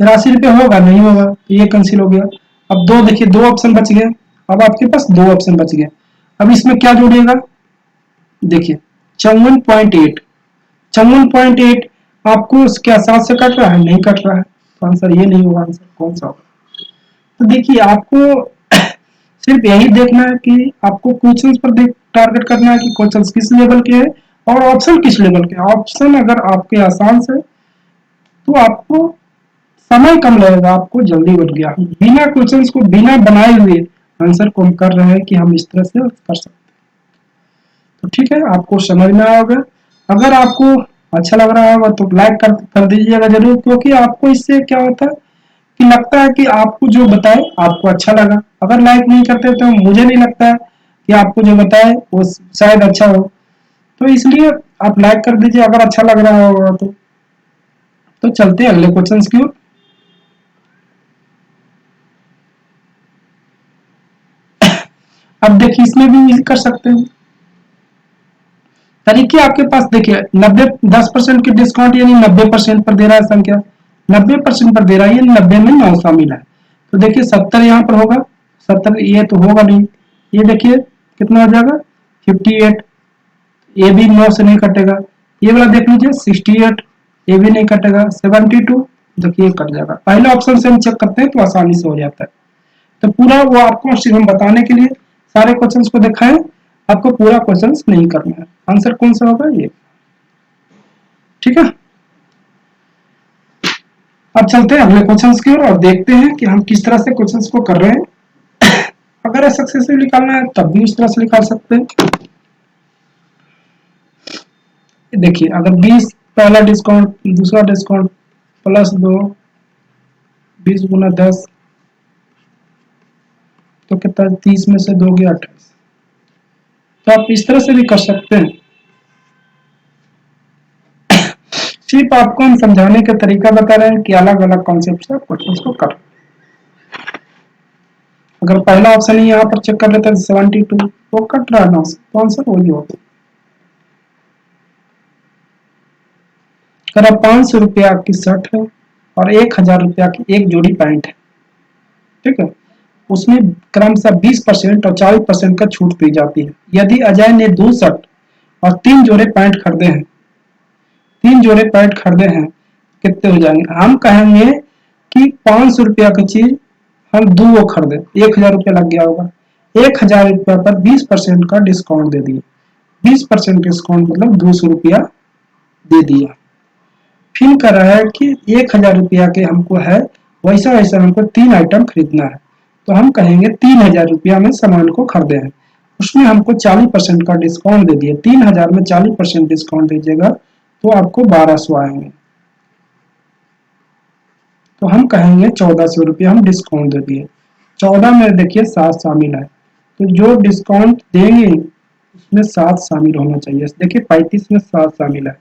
83 रुपये होगा नहीं होगा, तो ये कैंसिल हो गया। अब दो देखिए दो ऑप्शन बच गए, अब आपके पास दो ऑप्शन बच गए। अब इसमें क्या जोड़िएगा, देखिए 54.8, 54.8 आपको क्या 7 से कट रहा है, नहीं कट रहा है, तो आंसर ये नहीं होगा। आंसर कौन सा होगा? तो देखिए आपको सिर्फ यही देखना है कि आपको क्वेश्चंस पर टारगेट करना है कि क्वेश्चंस किस लेवल के हैं और ऑप्शन किस लेवल के। ऑप्शन अगर आपके आसान से तो आपको समय कम लगेगा, आपको जल्दी बन गया। बिना क्वेश्चंस को बिना बनाए हुए आंसर को हम कर रहे हैं कि हम इस तरह से कर सकते हैं। तो ठीक है, आपको समझ में आया होगा। अगर आपको अच्छा लग रहा होगा तो लाइक कर दीजिएगा जरूर, क्योंकि आपको इससे क्या होता है कि लगता है कि आपको जो बताए आपको अच्छा लगा। अगर लाइक नहीं करते तो मुझे नहीं लगता है कि आपको जो बताए वो शायद अच्छा हो। तो इसलिए आप लाइक कर दीजिए अगर अच्छा लग रहा होगा तो चलते हैं अगले क्वेश्चन की ओर। अब देखिए इसमें भी इजी कर सकते हैं। तरीके आपके पास देखिए 10% की डिस्काउंट यानी 90% पर दे रहा है संख्या, 90% पर दे रहा है, यानी 90 में 9 शामिल है। तो देखिए 70 यहाँ पर होगा, 70 ये तो होगा नहीं। ये देखिए कितना हो जाएगा 58, ये भी 9 से नहीं कटेगा। ये वाला देख लीजिए 68, ये भी नहीं कटेगा। 72 देखिए कट जाएगा। पहले ऑप्शन से हम चेक करते हैं तो आसानी से हो जाता है। तो पूरा वो आपको सिर्फ हम बताने के लिए सारे क्वेश्चंस को दिखाएं, आपको पूरा क्वेश्चंस नहीं करना है। आंसर कौन सा होगा ये, ठीक है। अब चलते हैं अगले क्वेश्चंस की ओर और देखते हैं कि हम किस तरह से क्वेश्चंस को कर रहे हैं। अगर सक्सेसफुल निकालना है तब भी उस तरह से निकाल सकते हैं। देखिए अगर 20 पहला डिस्काउंट, दूसरा डिस्काउंट +2, 20 × 10 तो कितना, 30 में से 2 गया 28। तो आप इस तरह से भी कर सकते हैं। सिर्फ आपको हम समझाने का तरीका बता रहे हैं कि अलग अलग कॉन्सेप्ट से क्वेश्चन को कर। अगर पहला ऑप्शन ही यहाँ पर चेक कर लेते हैं 72 वो कट रहा है 9 से, तो आंसर वही होगा। अगर 500 रुपया की शर्ट है और 1000 रुपया की एक जोड़ी पैंट है, ठीक है, उसमें क्रमशः 20% और 40% का छूट दी जाती है। यदि अजय ने 2 शर्ट और 3 जोड़े पैंट खरीदे हैं, 3 जोड़े पैंट खरीदे हैं, कितने हो जाएंगे? हम कहेंगे कि 500 रुपया की चीज हम 2 खरीदे, 1000 रुपया लग गया होगा। 1000 रुपया पर 20% का डिस्काउंट दे दिए, 20% डिस्काउंट मतलब 200 रुपया दे दिया। फिर कह रहा है कि 1000 रुपया के हमको है, वैसा वैसा हमको 3 आइटम खरीदना है। तो हम कहेंगे 3000 रुपया में सामान को खरीदे हैं, उसमें हमको 40% का डिस्काउंट दे दिए। 3000 में 40% डिस्काउंट दीजिएगा तो आपको 1200 आएंगे। तो हम कहेंगे 1400 रुपया हम डिस्काउंट दे दिए। 14 में देखिए 7 शामिल है, तो जो डिस्काउंट देंगे उसमें 7 शामिल होना चाहिए। देखिए 35 में 7 शामिल है।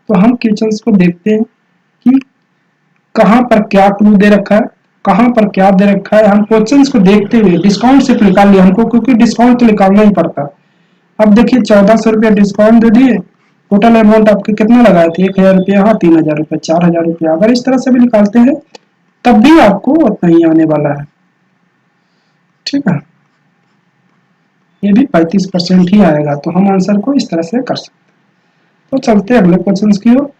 तो हम क्वेश्चन को देखते हैं कि कहाँ पर क्या क्लू दे रखा है, कहाँ पर क्या दे रखा है। हम क्वेश्चंस को देखते हुए डिस्काउंट सिर्फ निकाल लिया हमको, क्योंकि डिस्काउंट तो निकालना ही पड़ता। अब देखिए 1400 रुपया डिस्काउंट दे दिए, टोटल अमाउंट आपके कितना लगाए थे 1000 रुपया, हाँ 3000 रुपया, 4000 रुपया। अगर इस तरह से भी निकालते हैं तब भी आपको उतना ही आने वाला है, ठीक है। ये भी 35% ही आएगा। तो हम आंसर को इस तरह से कर सकते हैं। तो चलते हैं अगले क्वेश्चन की ओर।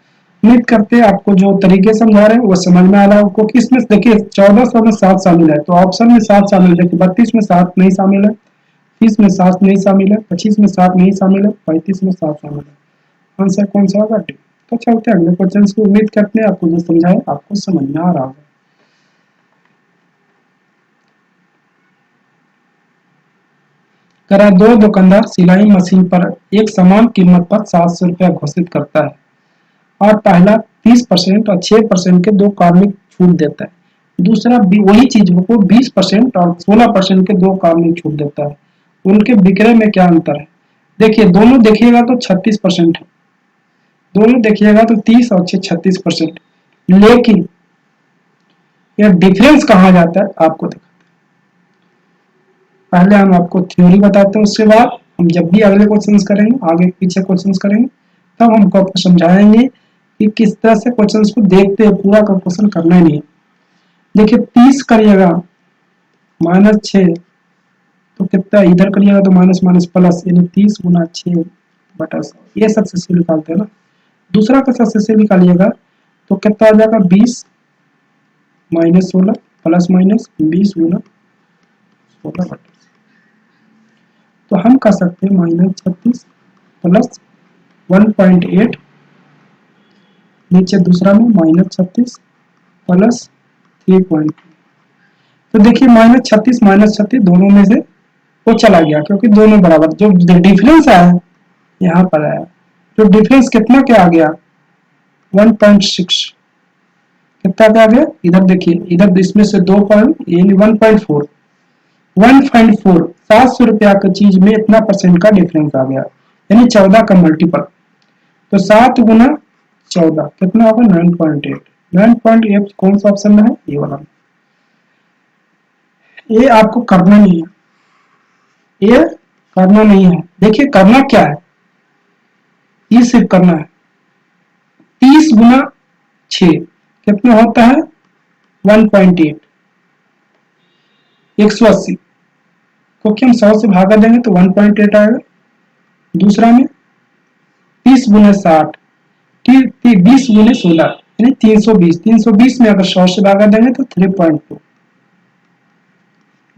उम्मीद करते हैं आपको जो तरीके समझा रहे हैं वो समझ में आ रहा है। क्योंकि इसमें देखिए 1400 में 7 शामिल है, तो ऑप्शन में 7 शामिल है। देखिए 32 में 7 नहीं शामिल है, 30 में 7 नहीं शामिल है, 25 में 7 नहीं शामिल है, 35 में 7 शामिल है। आंसर कौन सा होगा? डी। तो चलते हैं अगले क्वेश्चन की। उम्मीद करते हैं आपको जो समझाए आपको समझ में आ रहा होगा। करा दो दुकानदार सिलाई मशीन पर एक समान कीमत पर 700 रुपया घोषित करता है और पहला 30% और 6% के दो कार्मिक छूट देता है, दूसरा भी वही चीज को 20% और 16% के दो कार्मिक छूट देता है। उनके विक्रय में क्या अंतर है? देखिए दोनों देखिएगा तो 36% है, दोनों देखिएगा तो 30 और 36%, लेकिन यह डिफरेंस कहाँ जाता है आपको दिखाते हैं। पहले हम आपको थ्योरी बताते हैं, उसके बाद हम जब भी अगले क्वेश्चंस करेंगे, आगे पीछे क्वेश्चंस करेंगे, तब हमको आपको समझाएंगे कि किस तरह से क्वेश्चंस को देखते हैं, पूरा का क्वेश्चन करना ही नहीं है। देखिए 30 करिएगा -6, तो कितना इधर करिएगा तो माइनस माइनस प्लस, यानी 30 गुना 6 बटा 100, ये सक्सेसफुल निकालते हैं ना। दूसरा का सक्सेसफुल निकालिएगा तो कितना आ जाएगा 20 -16 प्लस माइनस 20 गुना 16 बटा, तो हम कर सकते हैं -36 प्लस 1.8, नीचे दूसरा में -36 प्लस 3.2, तो देखिए -36 दोनों में से वो चला गया, क्योंकि दोनों बराबर, जो डिफरेंस आया यहाँ पर आया, जो डिफरेंस कितना क्या आ गया 1.6, कितना क्या आ गया, इधर देखिए, इधर इसमें से 2 पॉइंट यानी 1.4, 700 रुपया की चीज में इतना परसेंट का डिफरेंस आ गया, यानी 14 का मल्टीपल, तो 7 गुना 14 कितना होगा 9.8, 9.8 कौन सा ऑप्शन में है, ये वाला। ये आपको करना नहीं है, ये करना नहीं है। देखिए करना क्या है, ये सिर्फ करना है 30 गुना 6 कितना होता है 1.8, 180, क्योंकि हम 100 से भागा देंगे तो 1.8 आएगा। दूसरा में 30 गुना 60, 20 गुना 16 यानी 320, 320 में अगर 100 से भागा देंगे तो 3.2,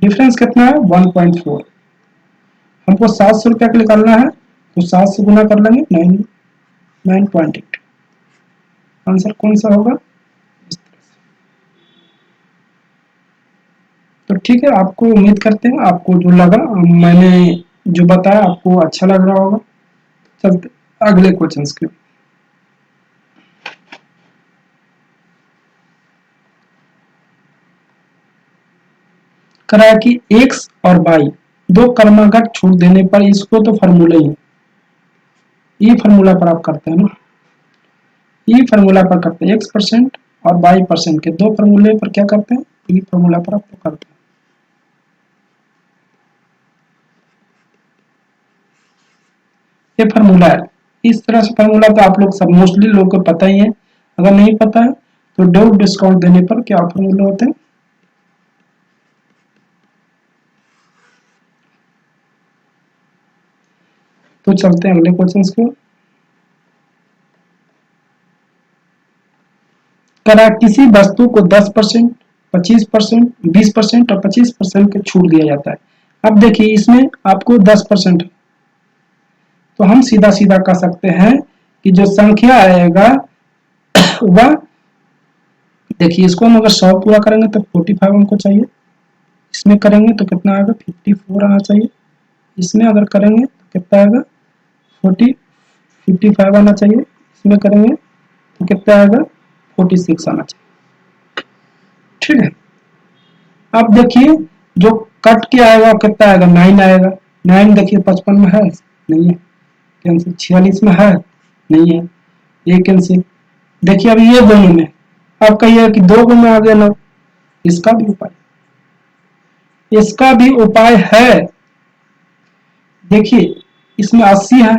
डिफरेंस कितना है 1.4। हमको 700 रुपया का निकालना है, तो 7 से गुना कर लेंगे 9.8, आंसर कौन सा होगा, इस तरह से। तो ठीक है, आपको उम्मीद करते हैं आपको जो लगा, मैंने जो बताया आपको अच्छा लग रहा होगा। चलते अगले क्वेश्चंस के। करा कि x और y दो क्रमागत छूट देने पर, इसको तो फॉर्मूला ही है, ये फॉर्मूला पर आप करते हैं ना, ये फॉर्मूला पर करते हैं x% और y% के दो फॉर्मूले पर क्या करते हैं, ये फॉर्मूला पर आप करते हैं। ये फॉर्मूला है, इस तरह से फॉर्मूला तो आप लोग सब मोस्टली लोग को पता ही है, अगर नहीं पता है तो डोंट डिस्काउंट देने पर क्या फॉर्मूला होते हैं। तो चलते हैं अगले क्वेश्चन को। करा किसी वस्तु को 10%, 25%, 20% और 25% के छूट दिया जाता है। अब देखिए इसमें आपको 10% है, तो हम सीधा सीधा कह सकते हैं कि जो संख्या आएगा वह, देखिए इसको हम अगर 100 पूरा करेंगे तो 45 हमको चाहिए, इसमें करेंगे तो कितना आएगा 54 आना चाहिए, इसमें अगर करेंगे तो कितना आएगा 55 आना चाहिए, इसमें करेंगे तो कितना आएगा 46 आना चाहिए। ठीक है, अब देखिए जो कट के आएगा कितना आएगा 9 आएगा, 9 देखिए 55 में है नहीं है, कैंसिल, 46 में है नहीं है, ये कैंसिल। देखिए अब ये दोनों में, अब कहिए कि दो गुना में आ गया 9, इसका भी उपाय, इसका भी उपाय है। देखिए इसमें 80 है,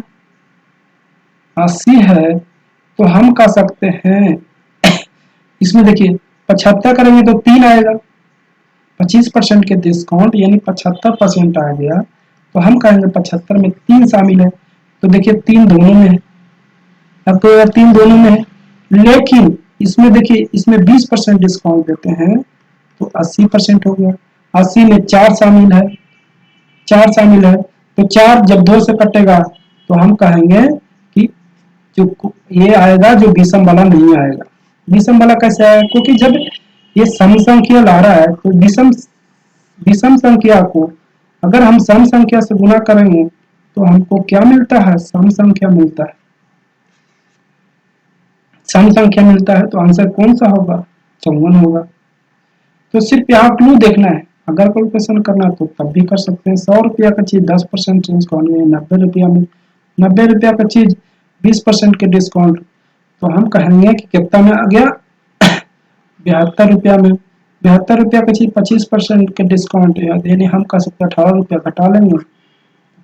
80 है तो हम कह सकते हैं इसमें देखिए 75 करेंगे तो 3 आएगा, 25% के डिस्काउंट यानी 75% आ गया, तो हम कहेंगे 75 में 3 शामिल है, तो देखिए 3 दोनों में है, अब तो 3 दोनों में है, लेकिन इसमें देखिए इसमें 20% डिस्काउंट देते हैं तो 80% हो गया, 80 में 4 शामिल है, 4 शामिल है, तो 4 जब 2 से कटेगा तो हम कहेंगे कि जो ये आएगा, जो विषम वाला नहीं आएगा। विषम वाला कैसे आएगा, क्योंकि जब ये सम संख्या ला रहा है तो विषम विषम संख्या को अगर हम सम संख्या से गुना करेंगे तो हमको क्या मिलता है, सम संख्या मिलता है। सम संख्या मिलता है तो आंसर कौन सा होगा, 54 होगा। तो सिर्फ यहाँ क्लू देखना है, अगर कैलकुलेशन करना है तो तब भी कर सकते हैं। 100 रुपया का चीज 10% डिस्काउंट में, 90 रुपया में, 90 रुपया का चीज 20% के डिस्काउंट, तो हम कहेंगे कि कितना में आ गया, 72 रुपया में। 72 रुपया का चीज 25% के डिस्काउंट, यानी हम कह सकते हैं 18 रुपया घटा लेंगे,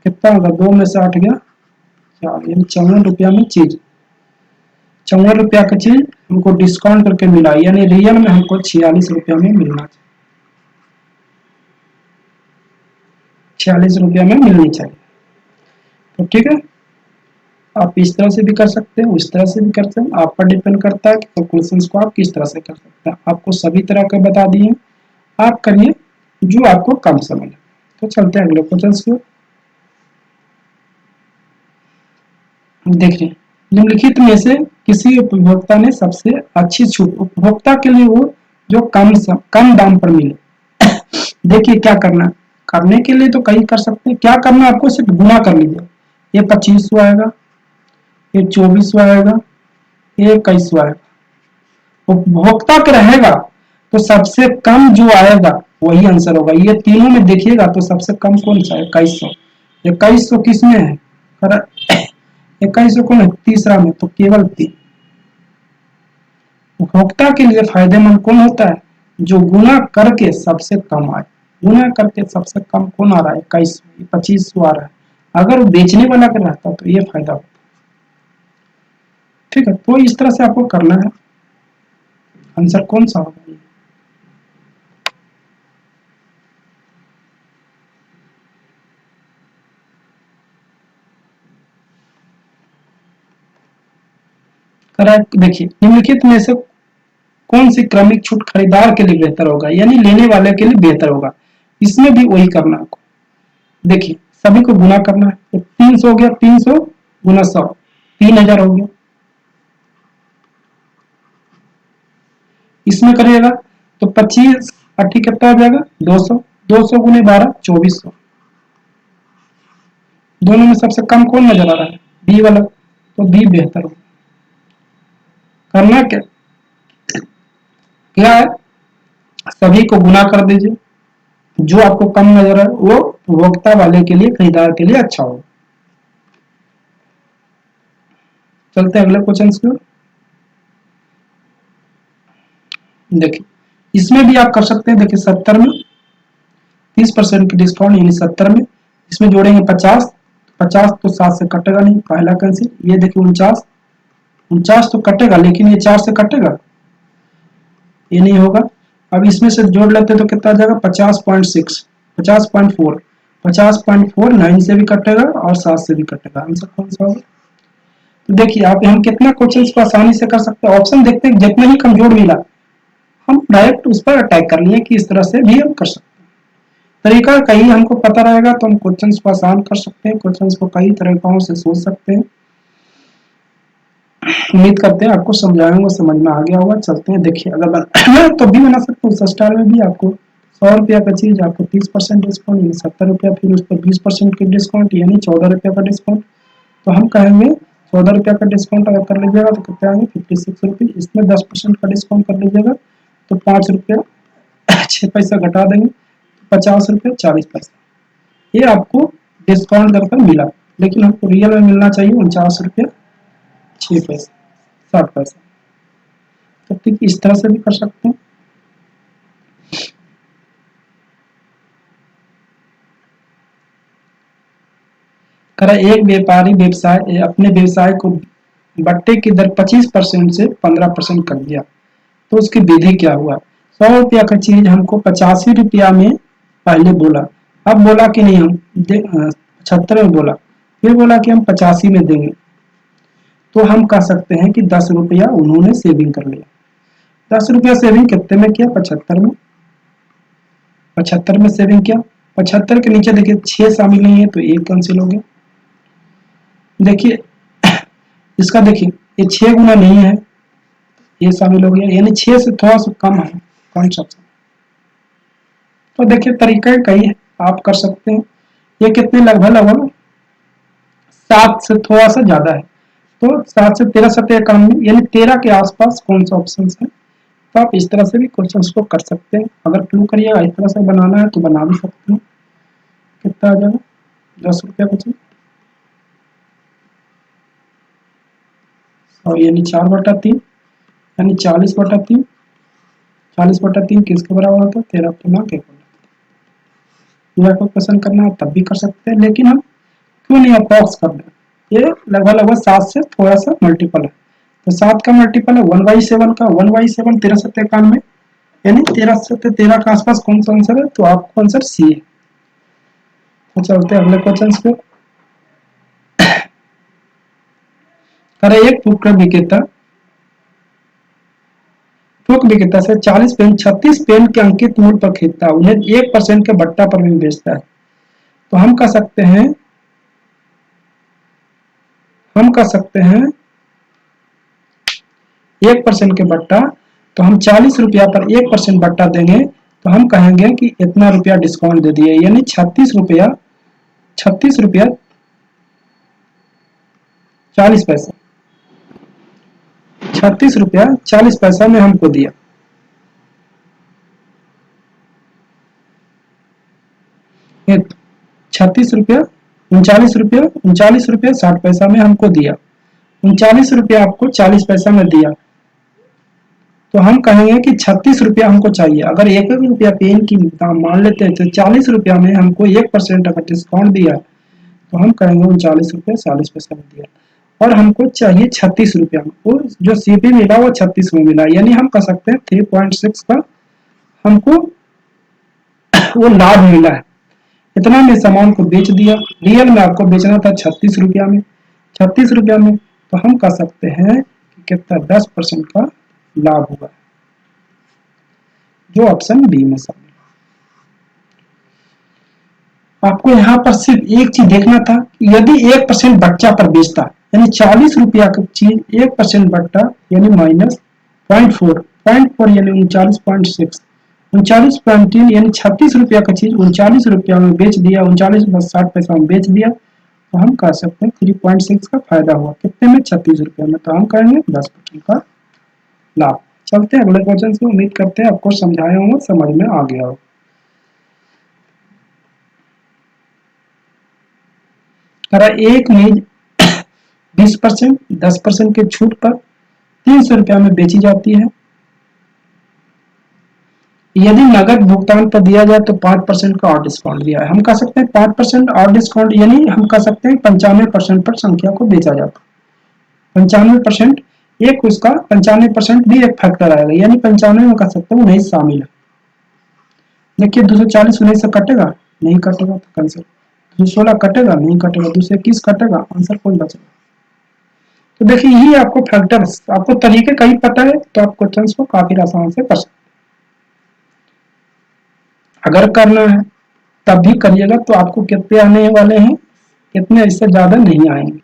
कितना होगा, 2 में से 8 गया 4, यानी 54 रुपया में चीज, 54 रुपया का चीज हमको डिस्काउंट करके मिला, यानी रियल में हमको 46 रुपया में मिलना चाहिए, 46 रुपया में मिलनी चाहिए। तो ठीक है, आप इस तरह से भी कर सकते हैं, उस तरह से भी करते हैं, आप पर डिपेंड करता है कि कैलकुलेशंस को आप किस तरह से कर सकते हैं। आपको सभी तरह के बता दिए, आप करिए जो आपको कम समझ। तो चलते हैं अगले क्वेश्चन की ओर। देखिए, निम्नलिखित में से किसी उपभोक्ता ने सबसे अच्छी छूट, उपभोक्ता के लिए वो जो कम दाम पर मिले। देखिए क्या करना है, करने के लिए तो कई कर सकते हैं, क्या करना है आपको, सिर्फ गुना कर लीजिए, ये 2500 आएगा, ये 2400 आएगा, ये 2100 आएगा। उपभोक्ता का रहेगा तो सबसे कम जो आएगा वही आंसर होगा। ये तीनों में देखिएगा तो सबसे कम कौन सा है, 2100। 2100 किस में है, 2100 कौन है, तीसरा में, तो केवल 3। उपभोक्ता के लिए फायदेमंद कौन होता है, जो गुना करके सबसे कम आए। गुना करके सबसे कम कौन आ रहा है, 2100, 2500 आ रहा है। अगर वो बेचने वाला का रहता तो ये फायदा होता। ठीक है, तो इस तरह से आपको करना है, आंसर कौन सा होगा। करेक्ट। देखिए, निम्नलिखित में से कौन सी क्रमिक छूट खरीदार के लिए बेहतर होगा, यानी लेने वाले के लिए बेहतर होगा। इसमें भी वही करना है आपको। देखिए, सभी को गुना करना है, तो 300 हो गया, 300 गुना 100, 3000 हो गया। इसमें करिएगा तो 25 80 कितना हो जाएगा, 200, 200 गुने 12, 2400। दोनों में सबसे कम कौन नजर आ रहा है, बी वाला, तो बी बेहतर होगा। करना क्या क्या है, सभी को गुना कर दीजिए, जो आपको कम नजर आए वो उपभोक्ता वाले के लिए, खरीदार के लिए अच्छा होगा। चलते हैं अगले क्वेश्चन की ओर। देखिए, इसमें भी आप कर सकते हैं। देखिए, 70 में 30% की डिस्काउंट, यानी 70 में, इसमें जोड़ेंगे 50, 50 तो 7 से कटेगा नहीं, पहला कैंसिल। ये देखिए 49, 49 तो कटेगा, लेकिन ये 4 से कटेगा, ये नहीं होगा। अब इसमें से जोड़ लेते तो कितना आ जाएगा, 50.6, 50.4, 50.4 9 से भी कटेगा और 7 से भी कटेगा, आंसर कौन सा होगा। तो देखिए, आप हम कितना क्वेश्चन को आसानी से कर सकते हैं, ऑप्शन देखते हैं, जितना ही कमजोर मिला हम डायरेक्ट उस पर अटैक कर लिए कि इस तरह से भी हम कर सकते हैं। तरीका कहीं हमको पता रहेगा तो हम क्वेश्चंस को आसान कर सकते हैं, क्वेश्चंस को कई तरीकों से सोच सकते हैं। उम्मीद करते हैं आपको समझाऊंगा, समझ में आ गया होगा। चलते हैं, देखिए, अगर बनाना तो भी बना सकते हैं, उस स्टाइल में भी। आपको 100 रुपया का चीज आपको 30% डिस्काउंट, यानी 70 रुपया, फिर उस पर 20% की डिस्काउंट, यानी 14 रुपया का डिस्काउंट। तो हम कहेंगे 14 रुपया का डिस्काउंट अगर कर लीजिएगा तो कितने आएंगे, 56 रुपीज। इसमें 10% का डिस्काउंट कर लीजिएगा तो 5 रुपया 6 पैसा घटा देंगे, 50 रुपया 40 पैसा। ये आपको डिस्काउंट कर मिला, लेकिन हमको रियल में मिलना चाहिए 49 रुपया 6 पैसा, 60 पैसा। तो ठीक इस तरह से भी कर सकते हैं। करा, एक व्यापारी व्यवसाय अपने व्यवसाय को बट्टे की दर 25% से 15% कर दिया, तो उसकी विधि क्या हुआ। 100 रुपया का चीज हमको 85 रुपया में पहले बोला, अब बोला कि नहीं, हम 75 में बोला, फिर बोला कि हम 85 में देंगे। तो हम कह सकते हैं कि 10 रुपया उन्होंने सेविंग कर लिया। 10 रुपया सेविंग कितने में किया, 75 में, 75 में सेविंग किया। 75 के नीचे देखिए 6 शामिल नहीं है तो 1 कैंसिल हो गया। देखिए, इसका देखिए ये 6 गुना नहीं है, ये शामिल हो गया, यानी 6 से थोड़ा सा कम है कॉन्सेप्ट। तो देखिए, तरीका कई है, आप कर सकते हैं। ये कितने लगभग लगभग 7 से थोड़ा सा ज्यादा है, तो 7 से 13 सत्य 91 यानी 13 के आसपास कौन सा ऑप्शन है। तो आप इस तरह से भी क्वेश्चन को कर सकते हैं। अगर क्लू करिएगा इस तरह से बनाना है तो बना भी सकते हैं। कितना आ जाएगा 10 रुपया बचे और यानी 4/3 यानी 40/3। 40/3 किसके बराबर होता है 13 गुना के। पूरा को क्वेश्चन करना है तब भी कर सकते हैं, लेकिन हम क्यों नहीं अप्रॉक्स कर रहे हैं। ये लगभग 7 से थोड़ा सा मल्टीपल है। तो 7 का मल्टीपल है 1/7 का। 1/7 13 सत्य 91 यानी 13 से 13 के आसपास कौन सा आंसर है। तो आपको आंसर सी है। तो चलते हैं अगले क्वेश्चन पे। करे एक थोक विक्रेता से 40 पेन 36 पेन के अंकित मूल्य पर खरीदता है, उन्हें 1% के बट्टा पर भी बेचता है। तो हम कह सकते हैं 1% के बट्टा। तो हम 40 रुपया पर 1% बट्टा देंगे तो हम कहेंगे कि इतना रुपया डिस्काउंट दे दिए, यानी 36 रुपया 40 पैसा 36 रुपया 40 पैसा में हमको दिया। एक 36 रुपया 39 रुपया 60 पैसा में हमको दिया। 39 रुपया आपको 40 पैसा में दिया। तो हम कहेंगे कि 36 रुपया हमको चाहिए। अगर 1 रुपया पेन की दाम मान लेते हैं तो 40 रुपया में हमको 1% अगर डिस्काउंट दिया तो हम कहेंगे 39 रुपया 40 पैसा में दिया। और हमको चाहिए 36 रुपया में, वो जो सीपी मिला वो 36 में मिला, यानी हम कह सकते हैं 3.6 का हमको वो लाभ मिला है। इतना में सामान को बेच दिया। रियल में आपको बेचना था 36 रुपया में। 36 रुपया में तो हम कह सकते हैं कि कितना 10% का लाभ हुआ, जो ऑप्शन बी में शामिल। आपको यहाँ पर सिर्फ एक चीज देखना था, यदि 1% बच्चा पर बेचता यानी 40 रुपया की चीज 1% बट्टा यानी -0.4 यानी 39.6 39.3 यानी 36 रुपया का चीज 39 रुपया में बेच दिया, 39.60 पैसा में बेच दिया। तो हम कह सकते हैं 3.6 का फायदा हुआ। कितने में 36 रुपया में। तो हम कहेंगे 10% का लाभ। चलते हैं अगले क्वेश्चन से। उम्मीद करते हैं आपको समझाया होगा, समझ में आ गया हो। एक मेज 20% 10% के छूट पर 300 रुपया में बेची जाती है। यदि नगद भुगतान पर दिया जाए तो 5% का और डिस्काउंट दिया है। हम कह सकते हैं 5% और डिस्काउंट, यानी हम कह सकते हैं 95% पर संख्या को बेचा जाता है। 95% एक उसका 95% भी एक फैक्टर आएगा, यानी 95 में कह सकते हैं 19 शामिल है। देखिए 240 19 से कटेगा नहीं कटेगा तो कैंसिल। 216 कटेगा नहीं कटेगा, 221 कटेगा, आंसर कौन बचेगा। तो देखिए यही आपको फैक्टर, आपको तरीके कहीं पता है तो आप क्वेश्चन को काफी आसान से कर सकते। अगर करना है तब भी करिएगा तो आपको कितने आने वाले हैं, कितने, इससे ज्यादा नहीं आएंगे।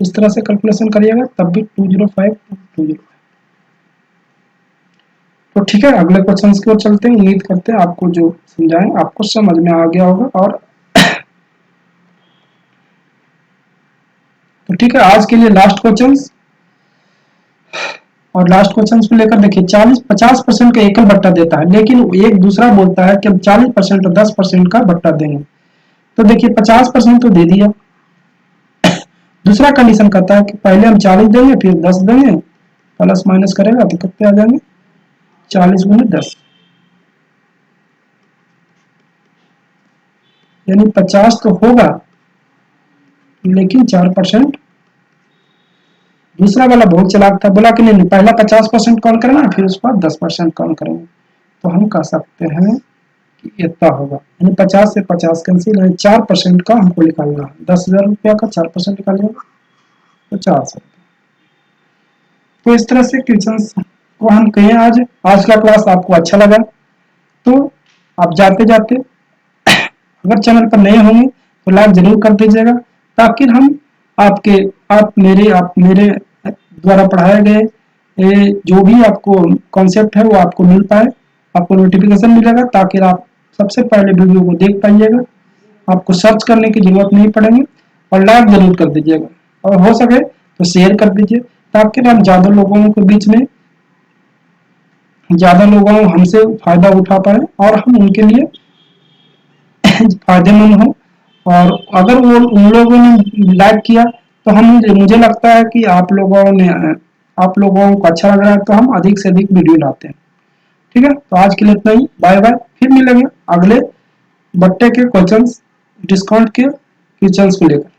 इस तरह से कैलकुलेशन करिएगा तब भी 205 205। तो ठीक है अगले क्वेश्चन की ओर चलते हैं। उम्मीद करते हैं आपको जो समझाएं आपको समझ में आ गया होगा। और तो ठीक है आज के लिए लास्ट क्वेश्चन। और लास्ट क्वेश्चन को लेकर देखिए 50% का एकल बट्टा देता है, लेकिन एक दूसरा बोलता है कि हम 40% और 10% का बट्टा देंगे। तो देखिए 50% तो दे दिया। दूसरा कंडीशन कहता है कि पहले हम 40 देंगे फिर 10 देंगे, प्लस माइनस करेगा तो कितने आ जाएंगे 40 गुने 10, यानी 50 तो होगा लेकिन 4%। दूसरा वाला बहुत चालाक था, बोला कि नहीं पहला 50% कौन करना फिर उसके बाद 10% कौन करेंगे। तो हम कह सकते हैं कि इतना होगा, यानी 50 से 50 कैंसिल है, 4% का हमको निकालना है। 10,000 रुपया का 4% निकालिएगा तो 400। तो इस तरह से क्वेश्चन को हम कहें। आज का क्लास आपको अच्छा लगा तो आप जाते जाते अगर चैनल पर नए होंगे तो लाइक जरूर कर दीजिएगा, ताकि हम आप मेरे द्वारा पढ़ाए गए जो भी आपको कॉन्सेप्ट है वो आपको मिल पाए, आपको नोटिफिकेशन मिलेगा ताकि आप सबसे पहले वीडियो को देख पाइएगा। आपको सर्च करने की जरूरत नहीं पड़ेगी। और लाइक जरूर कर दीजिएगा, और हो सके तो शेयर कर दीजिए, ताकि हम ज्यादा लोगों के बीच में, ज्यादा लोगों हमसे फायदा उठा पाए और हम उनके लिए फायदेमंद हो। और अगर वो उन लोगों ने लाइक किया तो हम, मुझे लगता है कि आप लोगों को अच्छा लग रहा है, तो हम अधिक से अधिक वीडियो लाते हैं। ठीक है, तो आज के लिए इतना ही, बाय बाय, फिर मिलेंगे अगले बट्टे के क्वेश्चंस, डिस्काउंट के क्वेश्चंस को लेकर।